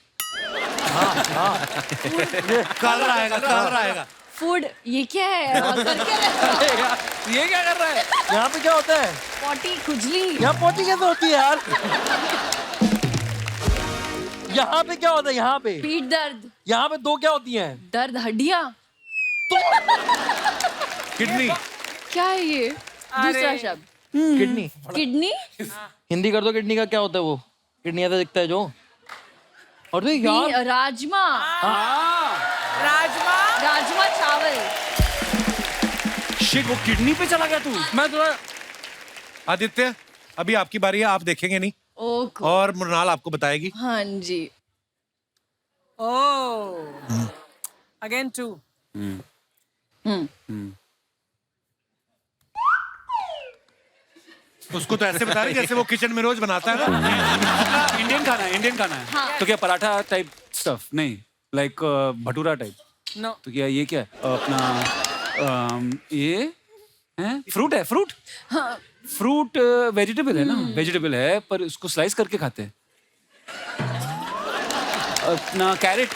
कालरा आएगा। फूड, ये क्या है? और करके रखा। ये क्या कर रहा है? यहाँ पे क्या होता है? पोटी, खुजली। यहाँ पोटी कैसे होती है यार? यहाँ पे क्या होता है? यहाँ पे पीठ दर्द। यहाँ पे 2 क्या होती हैं? दर्द, हड्डियाँ। किडनी। क्या है ये? दूसरा शब्द किडनी। किडनी। हिंदी कर दो, किडनी का क्या होता है? वो किडनी ऐसा दिखता है जो। और तो यार राजमा। राजमा चावल। शिट, वो किडनी पे चला गया तू। मैं थोड़ा आदित्य, अभी आपकी बारी है, आप देखेंगे नहीं ओह और मृणाल आपको बताएगी। हाँ जी। ओह अगेन 2 उसको तो ऐसे बता रही जैसे वो किचन में रोज बनाता है ना। इंडियन खाना है, इंडियन खाना है। तो क्या पराठा टाइप स्टफ? नहीं, लाइक भटूरा टाइप। नो तो क्या ये क्या है? ये है फ्रूट है, फ्रूट। फ्रूट वेजिटेबल है ना, वेजिटेबल है पर उसको स्लाइस करके खाते हैं। अपना कैरेट।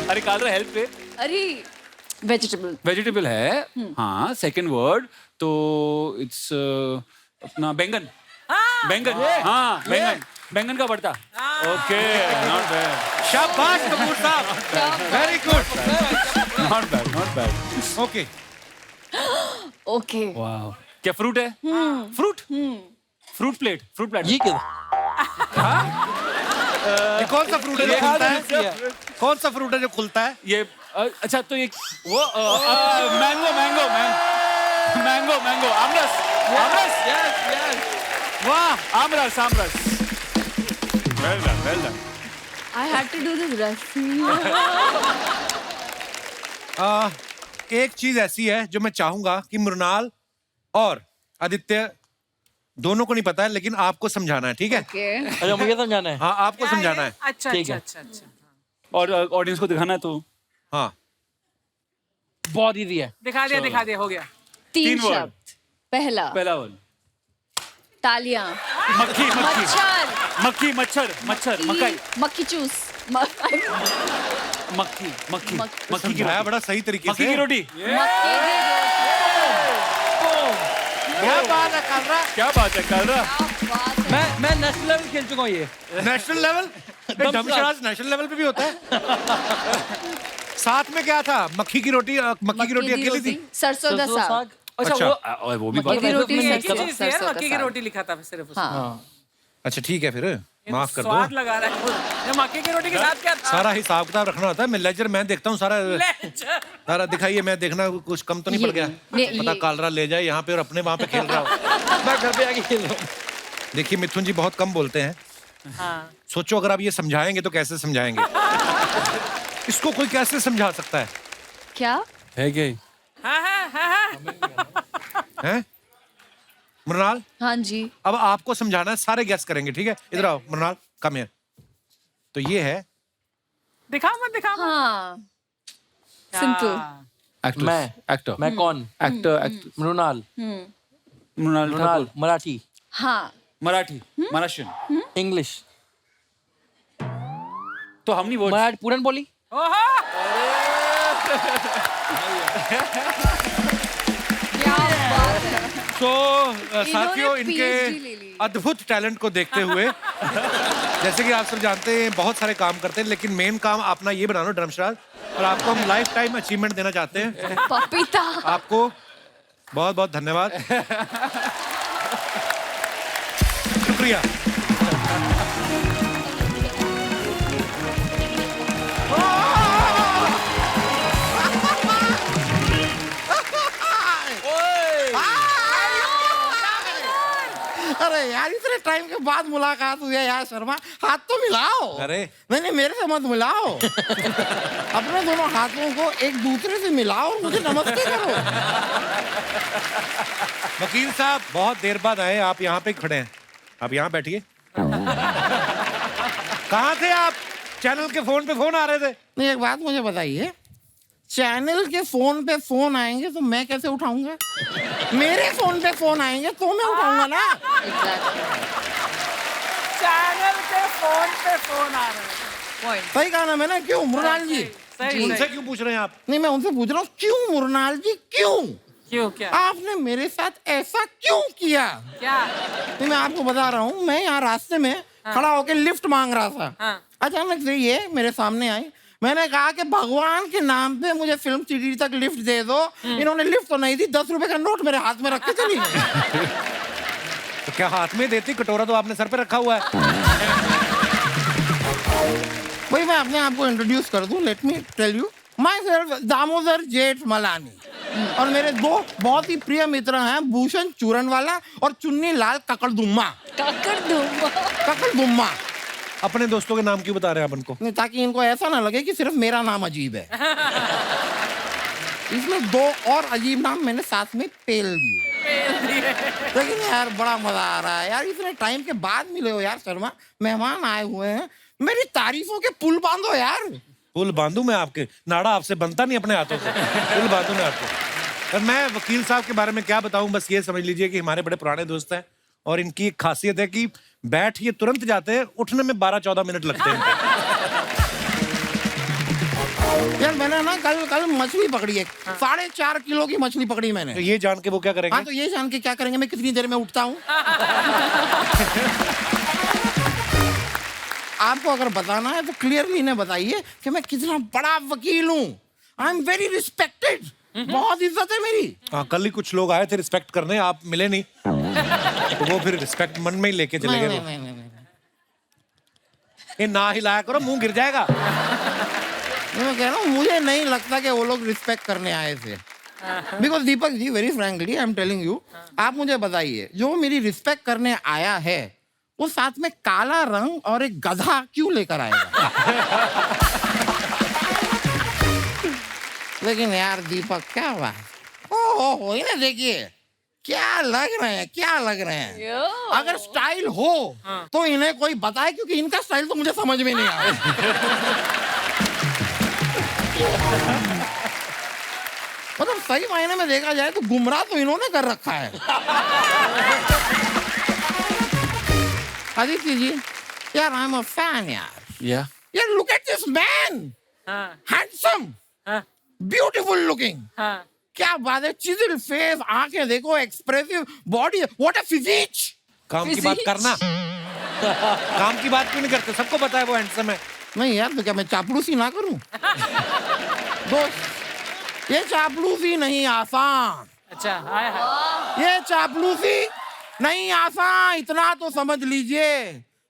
अरे कालरा हेल्प पे। अरे वेजिटेबल। वेजिटेबल है, हाँ। सेकंड वर्ड तो इट्स अपना बैंगन। बैंगन, हाँ बैंगन, बैंगन का भरता। Okay, not bad. शाबाश कपूर साहब, very good. Not bad, not bad. Okay okay. वाह, क्या फ्रूट है? Fruit, fruit plate, fruit plate. ये क्या? ये कौन सा फ्रूट है जो खुलता है? कौन सा फ्रूट है जो खुलता है? ये अच्छा तो एक वो mango, mango, mango, mango, aamras, aamras. वाह, aamras, aamras. Well done, well done. I had to do this recipe. एक चीज ऐसी है जो मैं चाहूंगा कि मृणाल और आदित्य दोनों को नहीं पता है, लेकिन आपको समझाना है, ठीक है? Okay. अच्छा मुझे समझाना है। हाँ, आपको समझाना है। अच्छा ठीक अच्छा है। अच्छा अच्छा और ऑडियंस को दिखाना है तो हाँ, बहुत इजी है। दिखा दिया हो गया। तीन word. शब्द। पहला पहला वर्ड तालियां। मक्खी, मक्खी, मच्छर। मक्खी, मच्छर, मच्छर, मकई, मक्खी चूस। मक्खी, मक्खी, मक्खी की समझाया रोटी, बड़ा सही तरीके मक्खी से। की रोटी। क्या बात है कालरा? क्या बात है कालरा? मैं नेशनल लेवल खेल चुका हूँ ये। National level? डमशराज नेशनल लेवल पे भी होता है। साथ में क्या था? मक्खी की रोटी, मक्की की रोटी अकेली थी। सरसों का साग। अच्छा वो भी मक्की की रोटी एक ही सरसों चीज है, का मक्की की साग। रोटी लिखा था सिर्फ उसमें। हाँ। अच्छा ठीक है, फिर माफ कर स्वाद दो। लगा रहा है ये मक्की की रोटी के साथ क्या था? सारा हिसाब किताब रखना होता है। मैं लेजर मैं देखता हूँ सारा दिखाइए, मैं देखना कुछ कम तो नहीं पड़ गया। पता कालरा ले जाए यहाँ पे और अपने वहाँ पे खेल रहा हो। मैं घर पे आके खेल रहा हूँ। देखिए मिथुन जी बहुत कम बोलते हैं। हाँ। सोचो अगर आप ये समझाएंगे तो कैसे समझाएंगे? इसको कोई कैसे समझा सकता है? क्या? है क्या? हैं? मृणाल, हाँ जी। अब आपको समझाना है, सारे गेस करेंगे, ठीक है? इधर आओ मृणाल, कम हियर। तो ये है, दिखाओ मत। हाँ। सिंपल। एक्टर, मैं एक्टर, मैं कौन? Actor, actor. मृणाल। मृणाल मृणाल ठाकुर। मराठी। हाँ। मराठी, महाराष्ट्रियन। इंग्लिश। तो हम नहीं वो मराठी पूरन बोली। तो साथियों PhD ले इनके ली। अद्भुत टैलेंट को देखते हुए जैसे कि आप सब जानते हैं बहुत सारे काम करते हैं, लेकिन मेन काम अपना ये बना लो धर्मशराज, और आपको हम लाइफ टाइम अचीवमेंट देना चाहते हैं। पपीता। आपको बहुत बहुत धन्यवाद, शुक्रिया। अरे यार इतने टाइम के बाद मुलाकात हुई है यार शर्मा, हाथ तो मिलाओ। अरे नहीं मेरे से मत मिलाओ। अपने दोनों हाथों को एक दूसरे से मिलाओ और मुझे नमस्ते करो। वकील साहब बहुत देर बाद आए, आप यहाँ पे खड़े हैं, आप यहाँ बैठिए। कहाँ थे आप? चैनल के फोन पे फोन आ रहे थे। नहीं एक बात मुझे बताइए, चैनल के फोन पे फोन आएंगे तो मैं कैसे उठाऊंगा? मेरे फोन पे फोन आएंगे तो मैं उठाऊंगा ना। चैनल के फोन पे फोन आ रहे हैं। सही कहा ना मैंने? क्यों मृणाल जी? उनसे क्यों पूछ रहे हैं आप? नहीं मैं उनसे पूछ रहा हूँ, क्यों मृणाल जी क्यों? क्यों क्या? आपने मेरे साथ ऐसा क्यों किया? क्या? नहीं मैं आपको बता रहा हूँ, मैं यहाँ रास्ते में खड़ा होकर लिफ्ट मांग रहा था। अचानक से ये मेरे सामने आई, मैंने कहा कि भगवान के नाम पे मुझे फिल्म सिटी तक लिफ्ट दे दो। इन्होंने लिफ्ट तो नहीं दी, 10 रुपए का नोट मेरे हाथ में रख के चली गई। तो क्या हाथ में देती? कटोरा तो आपने सर पे रखा हुआ है। भाई मैं अपने आप को इंट्रोड्यूस कर दूं, let me tell you myself Damodar Jethmalani. और मेरे दो बहुत ही प्रिय मित्र हैं, भूषण चूरनवाला और चुन्नी लाल ककड़दुम्मा। ककड़दुम्मा। अपने दोस्तों के नाम क्यों बता रहे हैं आप उनको? नहीं, ताकि इनको ऐसा ना लगे कि सिर्फ मेरा नाम अजीब है। इसमें दो और अजीब नाम मैंने साथ में पेल दिए। लेकिन यार बड़ा मजा आ रहा है यार, इतने टाइम के बाद मिले हो यार शर्मा, मेहमान आए हुए हैं, मेरी तारीफों के पुल बांधो यार। पुल बांधू मैं आपके? नाड़ा आपसे बनता नहीं अपने हाथों से, पुल बांधू मैं आपको। और मैं वकील साहब के बारे में क्या बताऊं, बस ये समझ लीजिए कि हमारे बड़े पुराने दोस्त हैं और इनकी एक खासियत है कि बैठ ये तुरंत जाते हैं, उठने में 12-14 मिनट लगते हैं। यार मैंने ना कल मछली पकड़ी है, 4.5 किलो की मछली पकड़ी मैंने। तो ये जान के वो क्या करेंगे? हाँ, तो ये जान के क्या करेंगे मैं कितनी देर में उठता हूँ। आपको अगर बताना है तो क्लियरली इन्हें बताइए कि मैं कितना बड़ा वकील हूँ। आई एम वेरी रिस्पेक्टेड, बहुत इज्जत है मेरी। हाँ, कल ही कुछ लोग आए थे रिस्पेक्ट करने, आप मिले नहीं तो वो फिर रिस्पेक्ट मन में ही लेके चले गए। नहीं। ये ना हिलाया करो, मुंह गिर जाएगा। मैं कह रहा हूँ मुझे नहीं लगता कि वो लोग रिस्पेक्ट करने आए थे। Because Deepak ji, very frankly I am telling you, आप मुझे बताइए जो मेरी रिस्पेक्ट करने आया है वो साथ में काला रंग और एक गधा क्यों लेकर आएगा? लेकिन यार दीपक क्या बात, ओहो इन्हें देखिए क्या लग रहे हैं, क्या लग रहे हैं। अगर स्टाइल हो तो इन्हें कोई बताए, क्योंकि इनका स्टाइल तो मुझे समझ में नहीं आया। मतलब सही मायने में देखा जाए तो गुमराह तो इन्होंने कर रखा है। आदित्य जी, यार आई एम अ फैन यार। यार look at this man, handsome, beautiful looking. क्या बात है, चिजिल फेस, आंखें देखो, expressive body, what a physique. काम की बात करना। काम की बात क्यों नहीं करते? सबको पता है वो हैंडसम है। नहीं यार, तो क्या मैं चापलूसी ना करूं? दोस्त, ये चापलूसी नहीं आसान। अच्छा, हाय। ये चापलूसी नहीं आसान, इतना तो समझ लीजिए।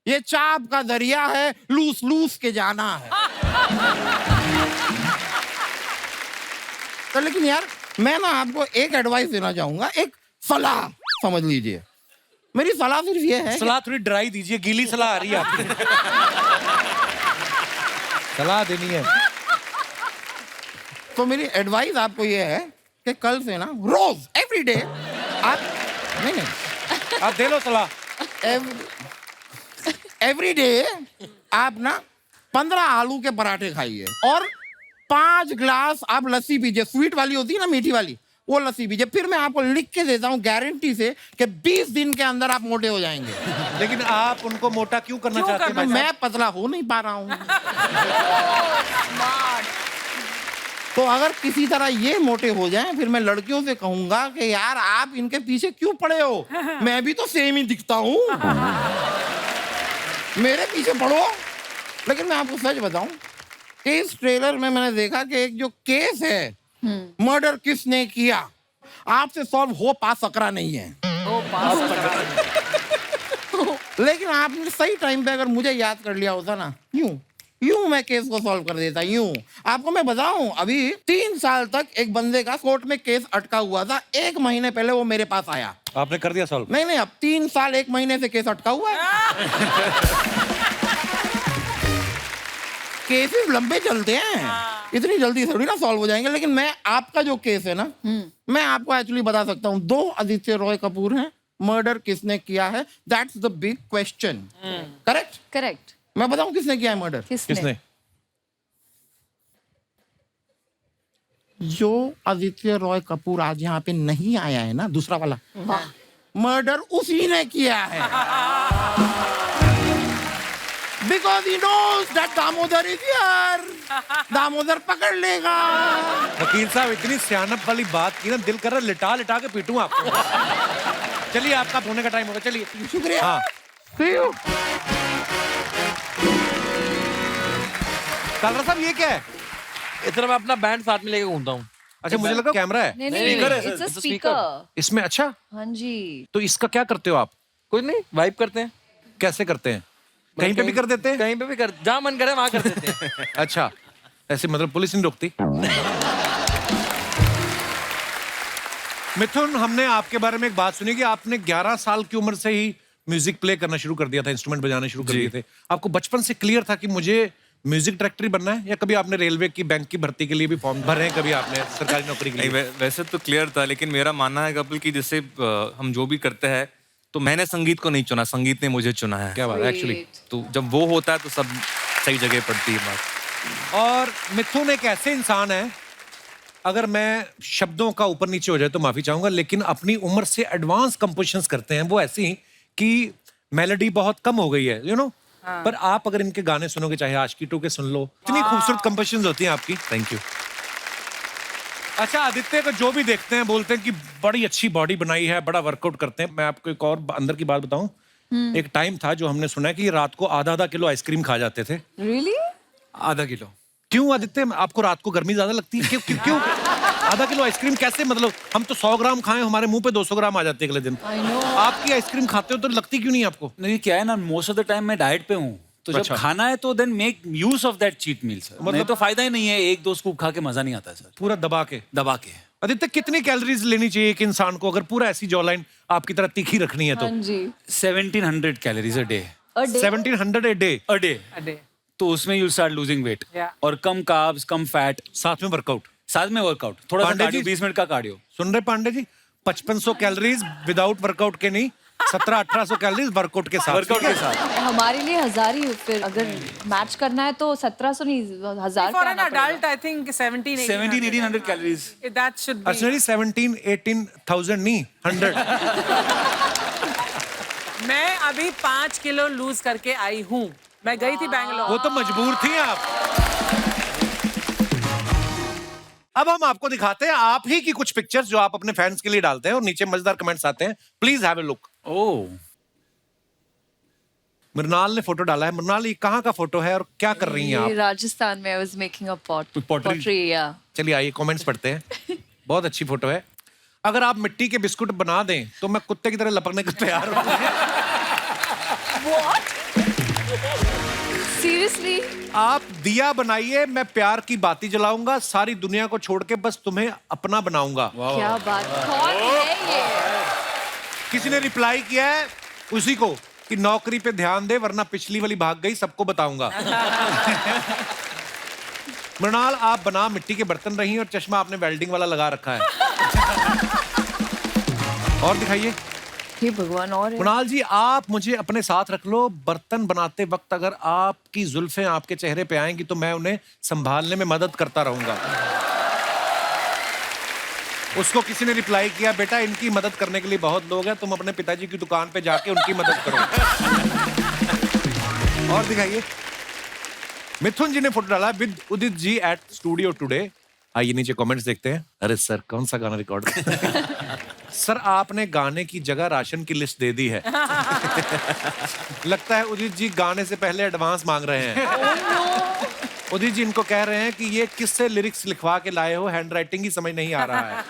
ये चाप का दरिया है, लूस लूस के जाना है। तो लेकिन यार मैं ना आपको एक एडवाइस देना चाहूंगा, एक सलाह समझ लीजिए। मेरी सलाह सिर्फ ये है, सलाह थोड़ी ड्राई दीजिए, गीली सलाह आ रही है आपकी। सलाह देनी है तो मेरी एडवाइस आपको ये है कि कल से ना रोज एवरी डे आप नहीं आप दे लो सलाह। एवरी डे आप ना 15 आलू के पराठे खाइए और 5 ग्लास आप लस्सी पीजिए। स्वीट वाली होती है ना, मीठी वाली, वो लस्सी पीजिए। फिर मैं आपको लिख के देता हूँ गारंटी से कि 20 दिन के अंदर आप मोटे हो जाएंगे। लेकिन आप उनको मोटा क्यों करना चाहते हैं? मैं पतला हो नहीं पा रहा हूँ। तो अगर किसी तरह ये मोटे हो जाएं, फिर मैं लड़कियों से कहूंगा कि यार आप इनके पीछे क्यों पड़े हो, मैं भी तो सेम ही दिखता हूँ, मेरे पीछे पड़ो। लेकिन मैं आपको सच बताऊं कि इस ट्रेलर में मैंने देखा कि एक जो केस है, मर्डर किसने किया, आपसे सॉल्व हो पा सकरा नहीं है। लेकिन आपने सही टाइम पे अगर मुझे याद कर लिया होता ना, यूं मैं केस को सॉल्व कर देता। यूं आपको मैं बताऊं, अभी 3 साल तक एक बंदे का कोर्ट में केस अटका हुआ था। 1 महीने पहले वो मेरे पास आया। आपने कर दिया सॉल्व? नहीं, अब 3 साल 1 महीने से केस अटका हुआ है। केसेस लंबे चलते हैं, इतनी जल्दी थोड़ी ना सॉल्व हो जाएंगे। लेकिन मैं आपका जो केस है ना, मैं आपको एक्चुअली बता सकता हूँ। 2 आदित्य रॉय कपूर हैं, मर्डर किसने किया है, that's the big question. Correct? Correct. मैं बताऊं किसने किया है मर्डर? किसने? जो आदित्य रॉय कपूर आज यहाँ पे नहीं आया है ना, दूसरा वाला, मर्डर उसी ने किया है। Because he knows that Damodar is here. Damodar पकड़ लेगा। वकील साहब इतनी सियानत वाली बात की ना, दिल कर रहा लिटा लिटा के पीटूं आपको। चलिए आपका होने का टाइम होगा, चलिए। शुक्रिया। हाँ। See you. कालरा साहब ये क्या है? इतना मैं अपना बैंड साथ में लेके घूमता हूँ। अच्छा, मुझे लगा कैमरा है। नहीं, स्पीकर है, it's a तो speaker। इसमें? अच्छा, हाँ जी। तो इसका क्या करते हो आप? कुछ नहीं, वाइब करते हैं। कैसे करते हैं? कहीं पे भी कर देते हैं? कहीं पे भी कर, जहाँ मन करे वहाँ कर देते हैं। अच्छा, ऐसे मतलब पुलिस नहीं रोकती? मिथुन, हमने आपके बारे में एक बात सुनी कि आपने 11 साल की उम्र से ही म्यूजिक प्ले करना शुरू कर दिया था, इंस्ट्रूमेंट बजाने शुरू कर दिए थे। आपको बचपन से क्लियर था कि मुझे म्यूजिक डायरेक्टर ही बनना है, या कभी आपने रेलवे की बैंक की भर्ती के लिए भी फॉर्म भरे हैं, कभी आपने सरकारी नौकरी के लिए? नहीं, वैसे तो क्लियर था, लेकिन मेरा मानना है कपिल कि जैसे हम जो भी करते हैं तो मैंने संगीत को नहीं चुना, संगीत ने मुझे चुना है। क्या बात है, एक्चुअली तो जब वो होता है तो सब सही जगह पड़ती है बात। और मिथुन एक ऐसे इंसान है, अगर मैं शब्दों का ऊपर नीचे हो जाए तो माफी चाहूंगा, लेकिन अपनी उम्र से एडवांस कंपोजिशंस करते हैं वो ऐसी कि मेलोडी बहुत कम हो गई है, यू नो। पर आप अगर इनके गाने सुनोगे, चाहे आशिकी 2 के सुन लो, इतनी खूबसूरत कंपोजिशंस होती हैं आपकी। Thank you. अच्छा, आदित्य को जो भी देखते हैं बोलते हैं कि बड़ी अच्छी बॉडी बनाई है, बड़ा वर्कआउट करते हैं। मैं आपको एक और अंदर की बात बताऊं, एक टाइम था जो हमने सुना है कि रात को आधा किलो आइसक्रीम खा जाते थे। Really? आधा किलो? क्यों आदित्य, आपको रात को गर्मी ज्यादा लगती है? क्यों आधा किलो आइसक्रीम कैसे? मतलब हम तो 100 ग्राम खाएं, हमारे मुंह पे 200 ग्राम आ जाते हैं अगले दिन। आपकी आइसक्रीम खाते हो तो लगती क्यों नहीं आपको? नहीं, क्या है ना, मोस्ट ऑफ द टाइम मैं डाइट पे हूँ, तो जब अच्छा। खाना है तो then make use of that cheat meal sir. मतलब तो फायदा ही नहीं है, 1-2 स्कूप खा के मजा नहीं आता सर। पूरा दबा के दबा के कितनी कैलोरीज लेनी चाहिए एक इंसान को अगर पूरा ऐसी जॉलाइन आपकी तरह तीखी रखनी है तो? हाँ जी। 1700 calories a day. 1700 a day? A day. तो उसमें यू स्टार्ट लूजिंग वेट। और कम कार्ब्स, कम फैट, साथ में वर्कआउट। थोड़ा सा पांडे कार्डियो, जी? 20 मिनट का कार्डियो। सुन रहे Pandey ji? 5500 calories without workout के नहीं, 1700-1800 कैलोरीज वर्कआउट के साथ। हमारे लिए 1000 ही, फिर अगर मैच करना है तो 1700 नहीं, 1000 For पे an आना पड़ेगा। adult, I think 1700-1800 calories. That should be. अर्चना जी 17,000-18,000 नहीं, 100। मैं अभी 5 किलो लूज करके आई हूँ। मैं गई थी बैंगलोर। वो तो मजबूर थी आप। अब हम आपको दिखाते हैं आप ही की कुछ पिक्चर्स जो आप अपने फैंस के लिए डालते हैं और नीचे मजेदार कमेंट्स आते हैं। Please have a look. Oh, Mrinal ने फोटो डाला है। मृणाल, ये कहाँ का फोटो है और क्या कर रही हैं ये आप? राजस्थान में I was making a pottery, yeah. चलिए आइए कमेंट्स पढ़ते हैं। बहुत अच्छी फोटो है। अगर आप मिट्टी के बिस्कुट बना दें तो मैं कुत्ते की तरह लपकने को तैयार हूँ। Seriously? आप दिया बनाइए, मैं प्यार की बाती जलाऊंगा, सारी दुनिया को छोड़ के बस तुम्हें अपना बनाऊंगा। क्या बात, कौन है ये? किसी ने रिप्लाई किया है उसी को कि नौकरी पे ध्यान दे वरना पिछली वाली भाग गई, सबको बताऊंगा। मृणाल, आप बना मिट्टी के बर्तन रही और चश्मा आपने वेल्डिंग वाला लगा रखा है। और दिखाइए। हे भगवान, और है? मृणाल जी, आप मुझे अपने साथ रख लो। बर्तन बनाते वक्त अगर आपकी जुल्फें आपके चेहरे पे आएंगी तो मैं उन्हें संभालने में मदद करता रहूंगा। उसको किसी ने रिप्लाई किया, बेटा इनकी मदद करने के लिए बहुत लोग हैं, तुम अपने पिताजी की दुकान पे जाके उनकी मदद करो। और दिखाइए। मिथुन जी ने फोटो डाला with Udit ji at studio today. आइए नीचे कमेंट्स देखते हैं। अरे सर, कौन सा गाना रिकॉर्ड सर, आपने गाने की जगह राशन की लिस्ट दे दी है। लगता है उदित जी गाने से पहले एडवांस मांग रहे हैं। उदित जी इनको कह रहे हैं कि ये किससे लिरिक्स लिखवा के लाए हो, हैंडराइटिंग ही समझ नहीं आ रहा है।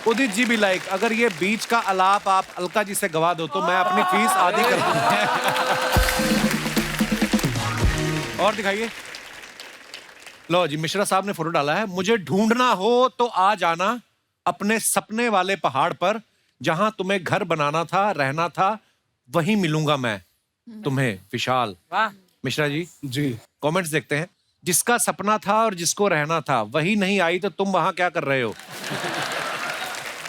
उदित जी भी लाइक, अगर ये बीच का अलाप आप अलका जी से गवा दो तो मैं अपनी फीस आधी कर दूंगा। और दिखाइए। लो जी, मिश्रा साहब ने फोटो डाला है। मुझे ढूंढना हो तो आ जाना अपने सपने वाले पहाड़ पर, जहां तुम्हें घर बनाना था, रहना था, वहीं मिलूंगा मैं तुम्हें। विशाल। मिश्रा जी कमेंट्स देखते हैं। जिसका सपना था और जिसको रहना था वही नहीं आई तो तुम वहां क्या कर रहे हो?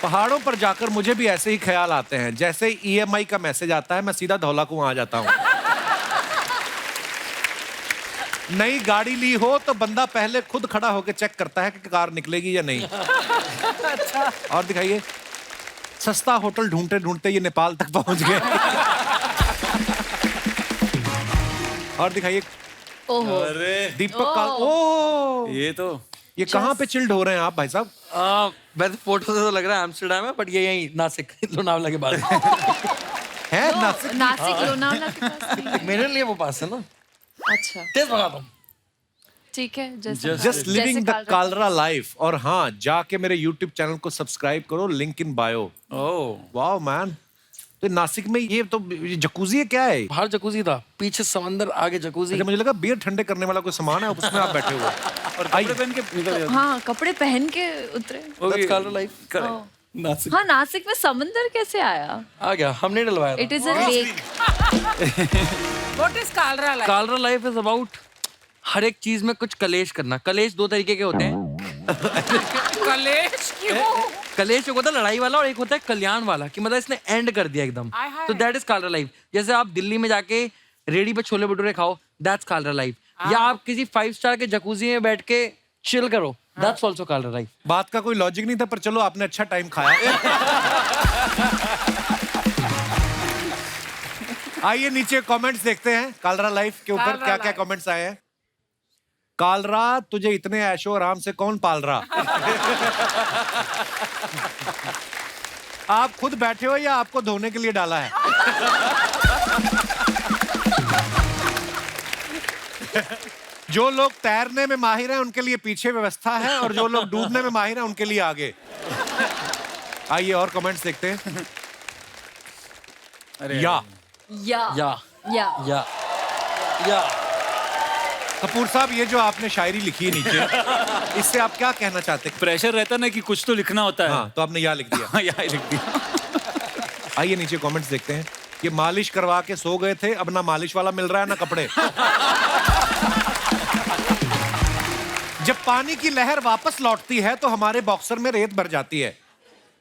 पहाड़ों पर जाकर मुझे भी ऐसे ही ख्याल आते हैं, जैसे EMI का मैसेज आता है मैं सीधा धौला कुआं आ जाता हूं। नई गाड़ी ली हो तो बंदा पहले खुद खड़ा होकर चेक करता है कि कार निकलेगी या नहीं। और दिखाइए। सस्ता होटल ढूंढते ढूंढते ये नेपाल तक पहुंच गए। और दिखाइए। ओहो। दीपक का। ओ, ये कहाँ पे चिल्ड हो रहे हैं आप भाई साहब? वैसे फोटो से तो लग रहा है एम्स्टर्डम है, बट ये यहीं नासिक लोनावला के बाद है। नासिक लोनावला के पास। मेरे लिए वो पास है ना। अच्छा, तेज भगा तुम। ठीक है। Just living the Kalra life. और हाँ, जाके मेरे YouTube चैनल को सब्सक्राइब करो, link in bio. Wow man. तो नासिक में ये तो जकूजी है, क्या है? बाहर जकूजी था, पीछे समंदर, आगे जकूजी। मुझे लगा बियर ठंडे करने वाला कोई सामान है, उसमें आप बैठे हुए। और कपड़े पहन के निकल जाते। हाँ, कपड़े पहन के उतरे। कालरा लाइफ। नासिक हाँ, नासिक में समंदर कैसे आया? आ गया, हमने डलवाया था। It is a lake. What is Kalra life? Kalra life is about her एक चीज में कुछ कलेश करना। कलेश दो तरीके के होते हैं। कलेश क्यों? कलेश एक होता है लड़ाई वाला और एक होता है कल्याण वाला, कि मतलब इसने एंड कर दिया एकदम। आय हाय। तो दैट इज कालरा लाइफ। जैसे आप दिल्ली में जाके रेडी पे छोले भटूरे खाओ, दैट्स कालरा लाइफ। या आप किसी 5 स्टार के जकूजी में बैठ के चिल करो, दैट्स आल्सो कालरा लाइफ। बात का कोई लॉजिक नहीं था, पर चलो आपने अच्छा टाइम खाया। आइए नीचे कमेंट्स देखते हैं कालरा लाइफ के ऊपर कालरा क्या क्या लाइफ। कमेंट्स आए हैं। कालरा, तुझे इतने ऐशो आराम से कौन पाल रहा? आप खुद बैठे हो या आपको धोने के लिए डाला है? जो लोग तैरने में माहिर हैं उनके लिए पीछे व्यवस्था है, और जो लोग डूबने में माहिर हैं उनके लिए आगे। आइए और कमेंट्स देखते हैं। या कपूर साहब, ये जो आपने शायरी लिखी है नीचे, इससे आप क्या कहना चाहते हैं? प्रेशर रहता ना कि कुछ तो लिखना होता है। हाँ, तो आपने या लिख दिया। हाँ, यहाँ लिख दिया। आइए नीचे कमेंट्स देखते हैं। ये मालिश करवा के सो गए थे, अब ना मालिश वाला मिल रहा है ना कपड़े। जब पानी की लहर वापस लौटती है तो हमारे बॉक्सर में रेत भर जाती है।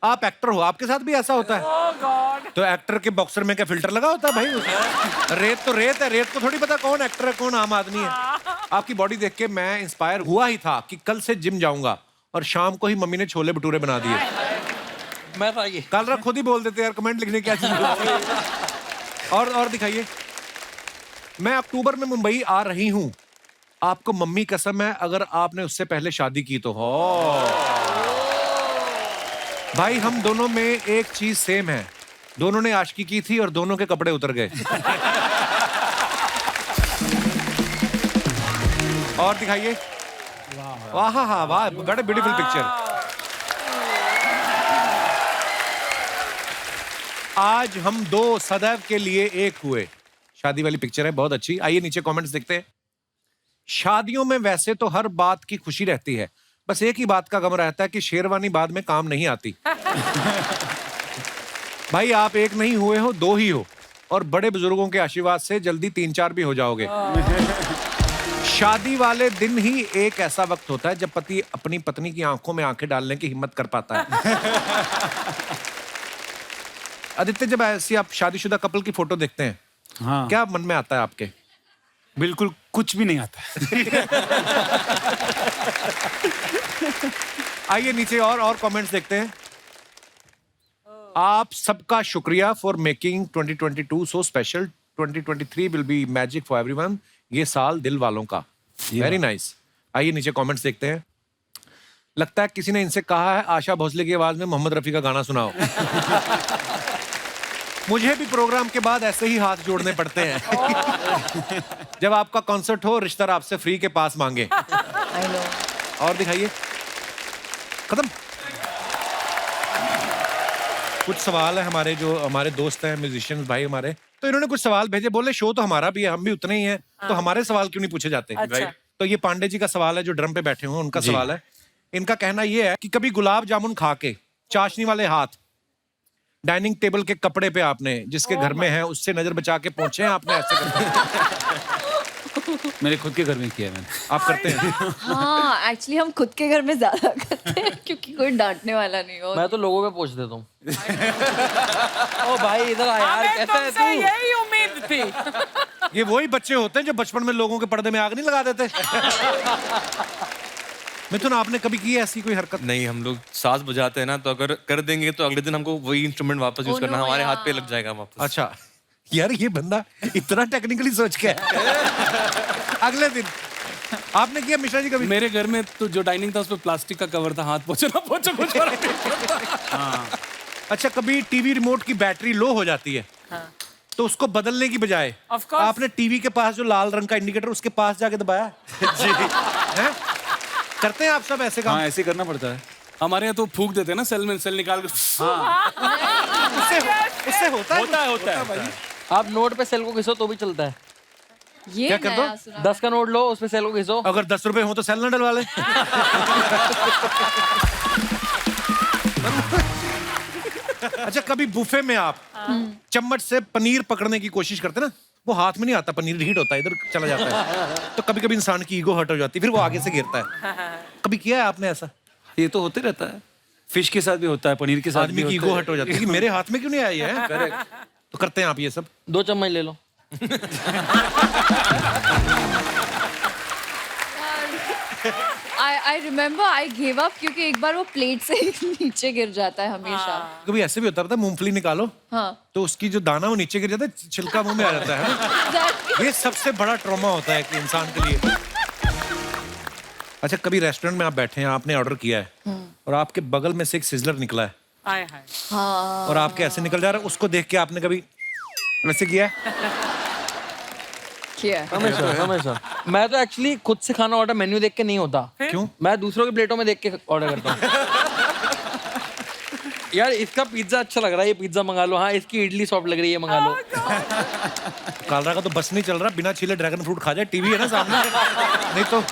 आप एक्टर हो, आपके साथ भी ऐसा होता है? Oh God. तो एक्टर के बॉक्सर में क्या फिल्टर लगा होता है भाई उसमें? रेत तो रेत है, रेत को थोड़ी पता कौन एक्टर है कौन आम आदमी है। आपकी बॉडी देख के मैं इंस्पायर हुआ ही था कि कल से जिम जाऊंगा, और शाम को ही मम्मी ने छोले भटूरे बना दिए। मैं था ये। कालरा खुद ही बोल देते यार, कमेंट लिखने क्या चीज। और दिखाइए। मैं अक्टूबर में मुंबई आ रही हूँ, आपको मम्मी कसम है अगर आपने उससे पहले शादी की तो। हो भाई, हम दोनों में एक चीज सेम है, दोनों ने आशिकी की थी और दोनों के कपड़े उतर गए। और दिखाइए। वाह वाह वाह, बड़ा ब्यूटीफुल पिक्चर। आज हम दो सदैव के लिए एक हुए, शादी वाली पिक्चर है, बहुत अच्छी। आइए नीचे कमेंट्स देखते हैं। शादियों में वैसे तो हर बात की खुशी रहती है, बस एक ही बात का गम रहता है कि शेरवानी बाद में काम नहीं आती। भाई, आप एक नहीं हुए हो, दो ही हो, और बड़े बुजुर्गों के आशीर्वाद से जल्दी 3-4 भी हो जाओगे। शादी वाले दिन ही एक ऐसा वक्त होता है जब पति अपनी पत्नी की आंखों में आंखें डालने की हिम्मत कर पाता है। आदित्य, जब ऐसी आप शादीशुदा कपल की फोटो देखते हैं, हाँ, क्या मन में आता है आपके? बिल्कुल कुछ भी नहीं आता। आइए नीचे और कमेंट्स देखते हैं। आप सबका शुक्रिया for making 2022 so special. 2023 will be magic for everyone. ये साल दिल वालों का। Very nice. आइए नीचे कमेंट्स देखते हैं। लगता है किसी ने इनसे कहा है आशा भोसले की आवाज में मोहम्मद रफी का गाना सुनाओ। मुझे भी प्रोग्राम के बाद ऐसे ही हाथ जोड़ने पड़ते हैं। जब आपका कॉन्सर्ट हो, रिश्तेदार आपसे फ्री के पास मांगे। और दिखाइए। खत्म। कुछ सवाल है हमारे, जो हमारे दोस्त हैं म्यूजिशियंस भाई हमारे, तो इन्होंने कुछ सवाल भेजे। बोले शो तो हमारा भी है, हम भी उतने ही हैं, तो हमारे सवाल क्यों नहीं पूछे जाते? अच्छा। तो ये पांडे जी का सवाल है जो ड्रम पे बैठे हुए, उनका सवाल है। इनका कहना ये है कि कभी गुलाब जामुन खा के चाशनी वाले हाथ डाइनिंग टेबल के कपड़े पे आपने जिसके घर में है उससे नजर बचा के पहुंचे हैं आपने? ऐसे करते मेरे खुद के घर में किया है मैंने। आप करते हैं? हाँ, एक्चुअली हम खुद के घर में ज्यादा करते हैं क्योंकि कोई डांटने वाला नहीं हो। मैं तो लोगों पे पूछ देता हूँ। ओ भाई इधर आ यार, हमें कैसा है तुमसे तू? यही उम्मीद थी। ये वही बच्चे होते हैं जो बचपन में लोगों के पर्दे में आग नहीं लगा देते। मिथुन, आपने कभी की है ऐसी कोई हरकत? नहीं, हम लोग साज बजाते हैं ना, तो अगर कर देंगे तो अगले दिन हमको वही इंस्ट्रूमेंट वापस यूज करना, हमारे हाथ पे लग जाएगा वापस। अच्छा यार, ये बंदा इतना टेक्निकली सोच के अगले दिन आपने किया मिश्रा जी कभी? मेरे घर में तो जो डाइनिंग था उस पर प्लास्टिक का कवर था, हाथ पोछो ना पोछो कुछ फर्क नहीं पड़ता। हाँ। अच्छा, कभी टीवी रिमोट की बैटरी लो हो जाती है, तो उसको बदलने की बजाय Of course. आपने टीवी के पास जो लाल रंग का इंडिकेटर उसके पास जाके दबाया? जी। हैं? करते हैं आप सब ऐसे काम? हाँ, ऐसे करना पड़ता है। हमारे यहाँ तो फूक देते हैं ना, सेल में सेल निकाल कर। उससे होता है? होता है। आप नोट पे सेल को घिसो तो भी चलता है। ये क्या कर दो? नया सुना। 10 का नोट लो, उस पे सेल को घिसो। अगर 10 रुपए हो तो सेल ना डलवा ले। अच्छा, कभी बुफे में आप चम्मच से पनीर पकड़ने की कोशिश करते ना, वो हाथ में नहीं आता, पनीर हीट होता है, इधर चला जाता है, तो कभी कभी इंसान की ईगो हर्ट हो जाती है, फिर वो आगे से गिरता है। कभी किया है आपने ऐसा? ये तो होते रहता है, फिश के साथ भी होता है, पनीर के साथ आदमी की ईगो हर्ट हो जाती है कि मेरे हाथ में क्यों नहीं आई है। तो करते हैं आप ये सब? 2 चम्मच ले लो। I remember I gave up क्योंकि एक बार वो प्लेट से नीचे गिर जाता है हमेशा। कभी ऐसे भी होता है, मूंगफली निकालो हाँ। तो उसकी जो दाना वो नीचे गिर जाता है, छिलका मुंह में आ जाता है। ये सबसे बड़ा ट्रॉमा होता है कि इंसान के लिए। अच्छा, कभी रेस्टोरेंट में आप बैठे हैं, आपने ऑर्डर किया है और आपके बगल में से एक सिजलर निकला है हाय हाय। हाँ। और आपके ऐसे निकल जा रहा है, उसको देख के आपने कभी वैसे किया है? हमेशा। मैं तो एक्चुअली खुद से खाना ऑर्डर मेन्यू देख के नहीं होता। क्यों? मैं दूसरों की प्लेटों में देख के ऑर्डर करता हूँ। यार इसका पिज्जा अच्छा लग रहा है, ये पिज्जा मंगा लो। हाँ, इसकी इडली सॉफ्ट लग रही है, मंगा लो। कालरा का तो बस नहीं चल रहा, बिना छीले ड्रैगन फ्रूट खा जाए, टीवी है ना सामने। नहीं तो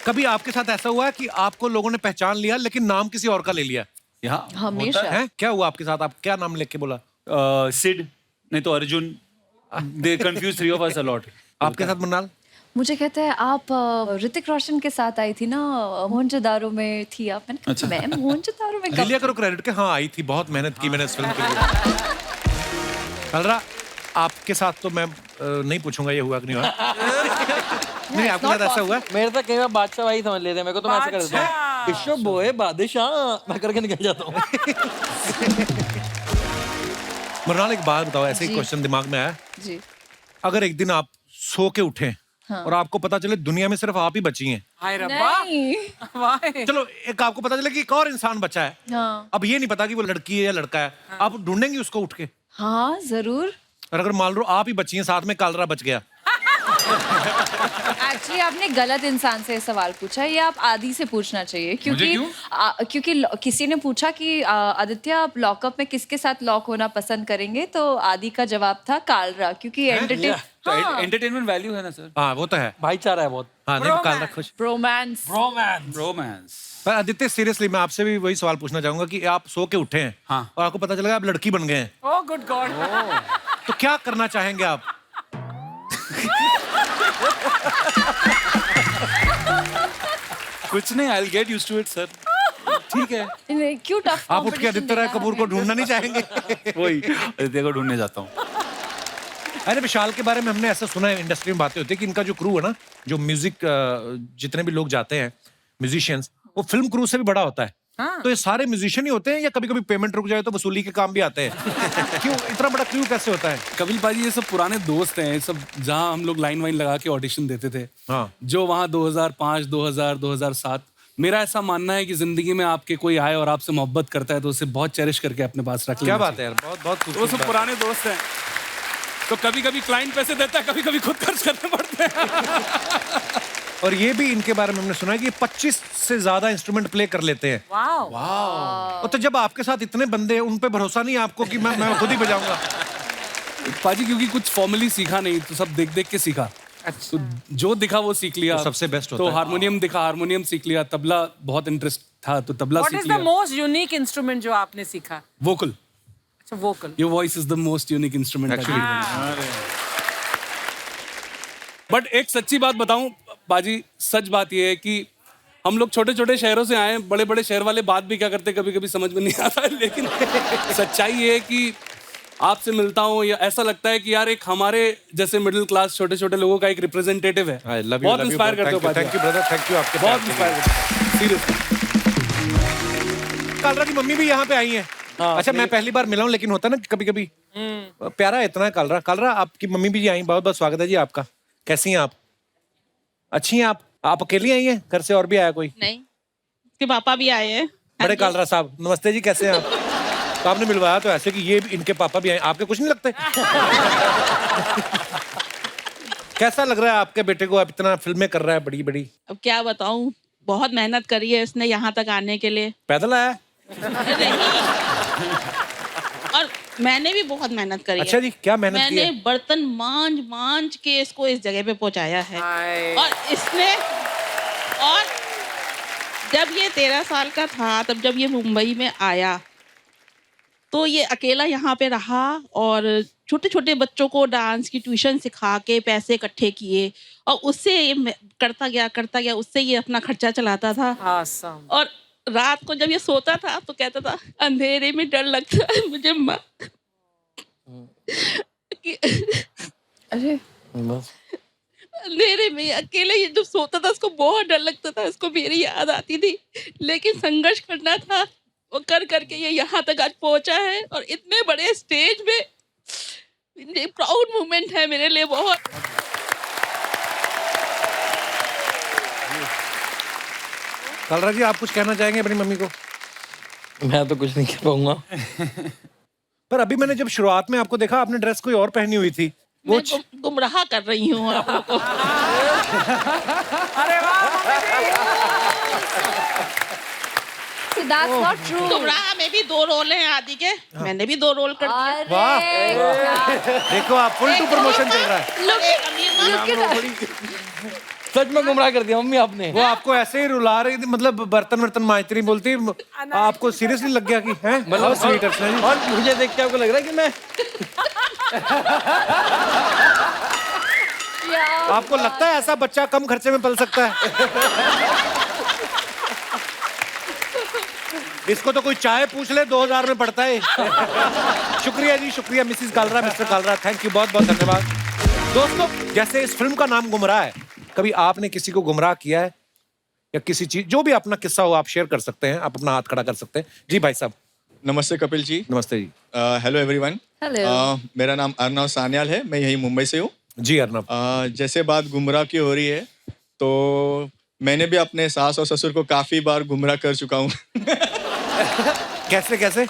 कभी आपके साथ ऐसा हुआ है कि आपको लोगों ने पहचान लिया लेकिन नाम किसी और का ले लिया? यहाँ हमेशा। है? क्या हुआ आपके साथ? आप क्या नाम लेके बोला? सिड, नहीं तो अर्जुन। दे confuse 3 of us a lot। आपके साथ मुन्नाल? मुझे कहते हैं आप ऋतिक रोशन के साथ आई थी ना, मोहनजोदारो में थी आप। मैंने कहा, मैं मोहनजोदारो में ले लिया करो क्रेडिट के। हाँ, आई थी, बहुत मेहनत की मैंने इस फिल्म के लिए। कालरा, आपके साथ तो मैं नहीं पूछूंगा ये हुआ कि नहीं हुआ। नहीं, आपके साथ ऐसा हुआ है? मेरे तो कई बार बादशाह भाई समझ लेते हैं मेरे को, तो मैं ऐसे कर देता हूँ, विश्व बोए बादशाह, मैं करके निकल जाता हूँ। मुन्नाल, एक बात बताओ, ऐसे ही क्वेश्चन दिमाग में आया जी। अगर एक दिन आप सो के उठे और आपको पता चले दुनिया में सिर्फ आप ही बची हैं। हाय रब्बा। नहीं। वाह। चलो, एक आपको पता चले कि एक और इंसान बचा है। हाँ। अब ये नहीं पता कि वो लड़की है या लड़का है, आप ढूंढेंगे उसको उठ के? हाँ, जरूर। और अगर मान लो आप ही बची हैं, साथ में कालरा बच गया? एक्चुअली आपने गलत इंसान से सवाल पूछा है, ये आप आदि से पूछना चाहिए, क्योंकि क्योंकि किसी ने पूछा कि आदित्य आप लॉकअप में किसके साथ लॉक होना पसंद करेंगे, तो आदि का जवाब था कालरा, क्योंकि एंटरटेनमेंट वैल्यू है ना सर। हाँ, वो तो है, भाईचारा है बहुत। हाँ, नहीं, कालरा खुश। रोमांस। पर आदित्य, सीरियसली मैं आपसे भी वही सवाल पूछना चाहूंगा कि आप सो के उठे हैं और आपको पता चला आप लड़की बन गए हैं, ओह गुड गॉड। तो क्या करना चाहेंगे आप? कुछ नहीं, I'll get used to it, sir. ठीक है। क्यों टफ? आप उठ के आदित्य राय कपूर को ढूंढना नहीं चाहेंगे? वही आदित्य को ढूंढने जाता हूँ। अरे, विशाल के बारे में हमने ऐसा सुना है, इंडस्ट्री में बातें होती है कि इनका जो क्रू है ना, जो म्यूजिक जितने भी लोग जाते हैं म्यूजिशियंस, वो फिल्म क्रू से भी बड़ा होता है। तो ये सारे म्यूजिशियन ही होते हैं या कभी कभी पेमेंट रुक जाए तो वसूली के काम भी आते हैं? क्यों इतना बड़ा क्रू कैसे होता है? कपिल पाजी, ये सब पुराने दोस्त हैं, ये सब जहाँ हम लोग लाइन वाइन लगा के ऑडिशन देते थे। हाँ। जो वहाँ 2005, 2000, 2007, मेरा ऐसा मानना है कि जिंदगी में आपके कोई आए और आपसे मोहब्बत करता है तो उसे बहुत चेरिश करके अपने पास रख लेना। क्या बात है यार, बहुत बहुत वो सब पुराने दोस्त हैं। तो कभी कभी क्लाइंट पैसे देता है, कभी कभी खुद खर्च करने पड़ते हैं। और ये भी इनके बारे में हमने सुना है कि 25 से ज्यादा इंस्ट्रूमेंट प्ले कर लेते हैं। वाह। और तो जब आपके साथ इतने बंदे हैं, उन पे भरोसा नहीं है आपको कि मैं खुद ही बजाऊंगा? पाजी, क्योंकि कुछ फॉर्मली सीखा नहीं, तो सब देख देख के सीखा। तो जो दिखा वो सीख लिया। तो सबसे बेस्ट होता तो है। हारमोनियम दिखा, हारमोनियम सीख लिया। तबला बहुत इंटरेस्ट था तो तबला What सीख is लिया। the most unique instrument जो आपने सीखा? वोकल। अच्छा, vocal। Your voice is the most unique instrument actually। But एक सच्ची बात बताऊं बाजी, सच बात ये है कि हम लोग छोटे छोटे शहरों से आए हैं, बड़े बड़े शहर वाले बात भी क्या करते कभी कभी समझ में नहीं आता है, लेकिन सच्चाई ये है कि आपसे मिलता हूँ या ऐसा लगता है कि यार एक हमारे जैसे मिडिल क्लास छोटे छोटे लोगों का एक रिप्रेजेंटेटिव है। बहुत इंस्पायर करते हो। Thank you brother, thank you आपके। बहुत इंस्पायर करते हो सीरियसली। कालरा की मम्मी भी यहाँ पे आई है। अच्छा, मैं पहली बार मिला हूँ, लेकिन होता है ना कभी कभी प्यारा इतना है कालरा। कालरा, आपकी मम्मी भी आई, बहुत बहुत स्वागत है जी आपका। कैसी हैं आप? अच्छी हैं आप? आप अकेली आई हैं, घर से और भी आया कोई? नहीं, उसके पापा भी आए हैं। बड़े कालरा साहब, नमस्ते जी, कैसे हैं आप? तो आपने मिलवाया तो ऐसे कि ये इनके पापा भी आए, आपके कुछ नहीं लगते? कैसा लग रहा है आपके बेटे को? अब इतना फिल्में कर रहा है बड़ी बड़ी। अब क्या बताऊं, बहुत मेहनत करी है इसने यहाँ तक आने के लिए। पैदल आया? और मैंने भी बहुत मेहनत करी अच्छा है। जी, क्या मेहनत की मैंने है? बर्तन मांज मांज के इसको इस जगह पे पहुंचाया है। और इसने, और जब ये 13 साल का था, तब जब ये मुंबई में आया तो ये अकेला यहाँ पे रहा और छोटे छोटे बच्चों को डांस की ट्यूशन सिखा के पैसे इकट्ठे किए और उससे ये करता गया उससे ये अपना खर्चा चलाता था। Awesome. और रात को जब ये सोता था तो कहता था अंधेरे में डर लगता है मुझे माँ अरे अंधेरे में अकेले ये जब सोता था उसको बहुत डर लगता था, उसको मेरी याद आती थी, लेकिन संघर्ष करना था वो कर करके ये यहाँ तक आज पहुंचा है और इतने बड़े स्टेज में प्राउड मोमेंट है मेरे लिए बहुत। कालरा जी, आप कुछ कहना चाहेंगे अपनी मम्मी को? मैं तो कुछ नहीं कह पाऊंगा। पर अभी मैंने जब शुरुआत में आपको देखा, आपने ड्रेस कोई और पहनी हुई थी। मैं गुमराह कर रही हूँ आप लोगों को। अरे So that's not true. गुमराह में भी 2 रोल हैं आदि के, मैंने भी 2 रोल कर दिए। वाह, देखो आप फुल टू प्रमोशन चल रहा है। सच में गुमराह कर दिया मम्मी आपने। वो आपको ऐसे ही रुला रही थी, मतलब बर्तन वर्तन मांजती रही, बोलती आपको सीरियसली लग गया कि हैं? मतलब स्वीट अर्चना जी। और मुझे देख के आपको लग रहा है कि मैं आपको लगता है ऐसा बच्चा कम खर्चे में पल सकता है? इसको तो कोई चाय पूछ ले 2000 में पड़ता है। शुक्रिया जी, शुक्रिया Mrs Kalra, mister Kalra, thank you, बहुत बहुत धन्यवाद। दोस्तों, जैसे इस फिल्म का नाम गुमराह है, कभी आपने किसी को गुमराह किया है या किसी चीज, जो भी अपना किस्सा हो आप शेयर कर सकते हैं, आप अपना हाथ खड़ा कर सकते हैं। जी भाई साहब। नमस्ते कपिल जी। नमस्ते जी। Hello everyone. Hello. मेरा नाम अर्नव सान्याल है, मैं यही मुंबई से हूँ। जी अर्नव। जैसे बात गुमराह की हो रही है, तो मैंने भी अपने सास और ससुर को काफी बार गुमराह कर चुका हूँ। कैसे कैसे?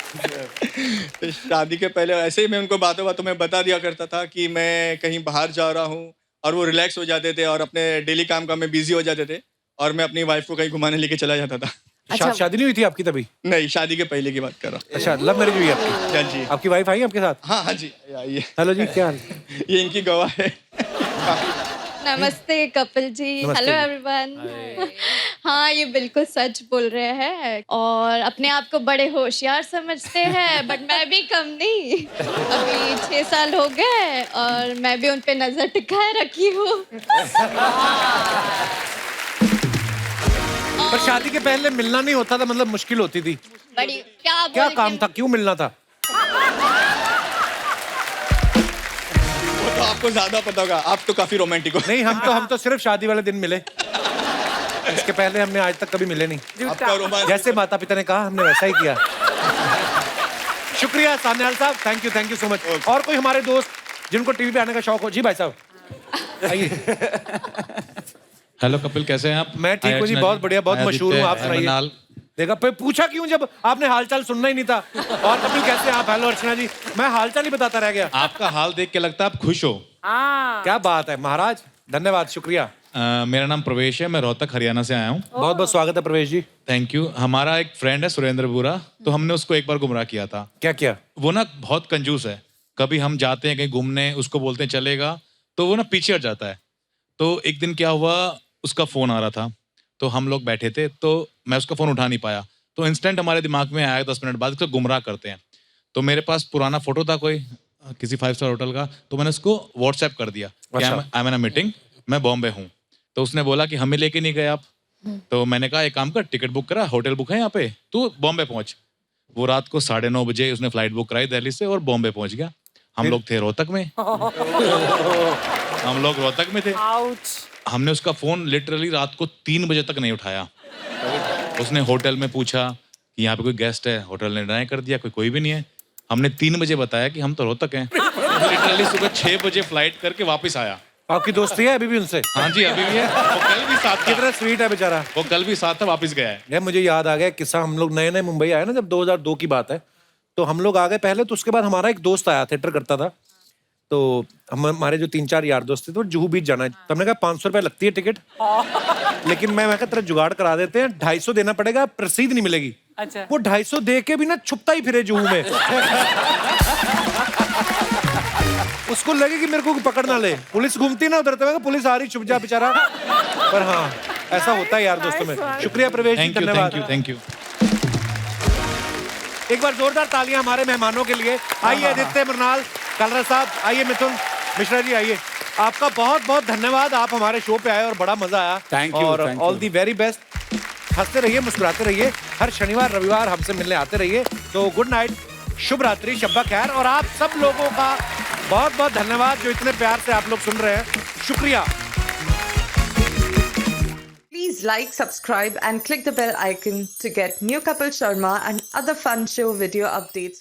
शादी के पहले ऐसे ही मैं उनको बातों बातों में बता दिया करता था कि मैं कहीं बाहर जा रहा हूँ, और वो रिलैक्स हो जाते थे और अपने डेली काम में बिजी हो जाते थे, और मैं अपनी वाइफ को कहीं घुमाने लेके चला जाता था। शादी नहीं हुई थी आपकी तभी? नहीं, शादी के पहले की बात कर रहा हूँ। अच्छा, लव मैरिज हुई आपकी? हाँ जी। आपकी वाइफ आई आपके साथ? हाँ हाँ जी, आइए। हेलो जी, क्या हाल? ये इनकी गवाह है। नमस्ते कपिल जी। नमस्ते हेलो जी। एवरीवन। हाँ, ये बिल्कुल सच बोल रहे हैं और अपने आप को बड़े होशियार समझते हैं, बट मैं भी कम नहीं। अभी 6 साल हो गए और मैं भी उन पे नजर टिकाए रखी हूँ। पर शादी के पहले मिलना नहीं होता था, मतलब मुश्किल होती थी? बड़ी क्या काम था, क्यों मिलना था? वो तो आपको ज्यादा पता होगा, आप तो काफी रोमांटिक हो। नहीं, हम तो सिर्फ शादी वाले दिन मिले। इसके पहले हमने आज तक कभी मिले नहीं। आपका रोमांस जैसे माता पिता ने कहा हमने वैसा ही किया। शुक्रिया सान्याल साहब, थैंक यू सो मच। और कोई हमारे दोस्त जिनको टीवी पे आने का शौक हो? जी भाई साहब आइए। हेलो कपिल, कैसे हैं आप? मैं ठीक हूँ जी, बहुत बढ़िया, बहुत मशहूर हूँ। आप सुनाइए। देखा, पूछा क्यों जब आपने हालचाल सुनना ही नहीं था? और कपिल कैसे हैं आप? हेलो अर्चना जी। मैं हालचाल ही बताता रह गया। आपका हाल देख के लगता है आप खुश हो। क्या बात है महाराज, धन्यवाद, शुक्रिया। मेरा नाम प्रवेश है, मैं रोहतक हरियाणा से आया हूँ। बहुत बहुत स्वागत है प्रवेश जी। Thank you. हमारा एक फ्रेंड है सुरेंद्र बुरा, तो हमने उसको एक बार गुमराह किया था। क्या किया? वो ना बहुत कंजूस है, कभी हम जाते हैं कहीं घूमने, उसको बोलते हैं चलेगा, तो वो ना पीछे हट जाता है। तो एक दिन क्या हुआ, उसका फोन आ रहा था, तो हम लोग बैठे थे, तो मैं उसका फोन उठा नहीं पाया, तो इंस्टेंट हमारे दिमाग में आया 10 मिनट बाद उसको गुमराह करते हैं। तो मेरे पास पुराना फोटो था कोई किसी 5 स्टार होटल का, तो मैंने उसको व्हाट्सएप कर दिया, I am in a meeting, मैं बॉम्बे हूँ। तो उसने बोला कि हमें लेके नहीं गए आप। तो मैंने कहा एक काम कर, टिकट बुक करा, होटल बुक है यहाँ पे, तू बॉम्बे पहुंच। वो रात को 9:30 बजे उसने फ्लाइट बुक कराई दिल्ली से और बॉम्बे पहुंच गया। हम लोग थे रोहतक में। हम लोग रोहतक में थे। हमने उसका फोन लिटरली रात को 3 बजे तक नहीं उठाया। उसने होटल में पूछा कि यहाँ पे कोई गेस्ट है, होटल ने डिनाई कर दिया, कोई भी नहीं है। हमने 3 बजे बताया कि हम तो रोहतक हैं। लिटरली सुबह 6 बजे फ्लाइट करके वापस आया। आपकी दोस्ती है अभी भी उनसे? हाँ जी, अभी भी है। वो कल भी साथ था। कितना स्वीट है बेचारा। वो कल भी साथ था, वापस गया है। यार मुझे याद आ गया किस्सा, हम लोग नए नए मुंबई आए ना, जब 2002 की बात है, तो हम लोग आ गए पहले, तो उसके बाद हमारा एक दोस्त आया, थिएटर करता था, तो हमारे जो 3-4 यार दोस्त थे, तो जुहू बीच जाना है। तो हमने कहा 500 रुपये लगती है टिकट, लेकिन मैं कहा तेरा जुगाड़ करा देते हैं, 250 देना पड़ेगा, रसीद नहीं मिलेगी। अच्छा। वो 250 दे के भी ना छुपता ही फिरे जुहू में। उसको लगे कि मेरे को पकड़ ना ले, पुलिस घूमती ना उधर, तो पुलिस आ रही, छुप जा बेचारा। पर हाँ, ऐसा होता है यार दोस्तों में। शुक्रिया प्रवेश जी, धन्यवाद। Thank you. एक बार जोरदार तालियां हमारे मेहमानों के लिए। आइए आदित्य मरनाल, कलरा साहब, आइए मिथुन मिश्रा जी, आइए। आपका बहुत बहुत धन्यवाद, आप हमारे शो पे आए और बड़ा मजा आया। Thank you, और thank all you. The very best. हंसते रहिए, मुस्कुराते रहिए, हर शनिवार रविवार हमसे मिलने आते रहिए। तो गुड नाइट, शुभ रात्रि, शब्बा खैर। और आप सब लोगों का बहुत बहुत धन्यवाद जो इतने प्यार से आप लोग सुन रहे हैं, शुक्रिया। Please like, subscribe and click the bell icon to get new Kapil Sharma and other fun show video updates.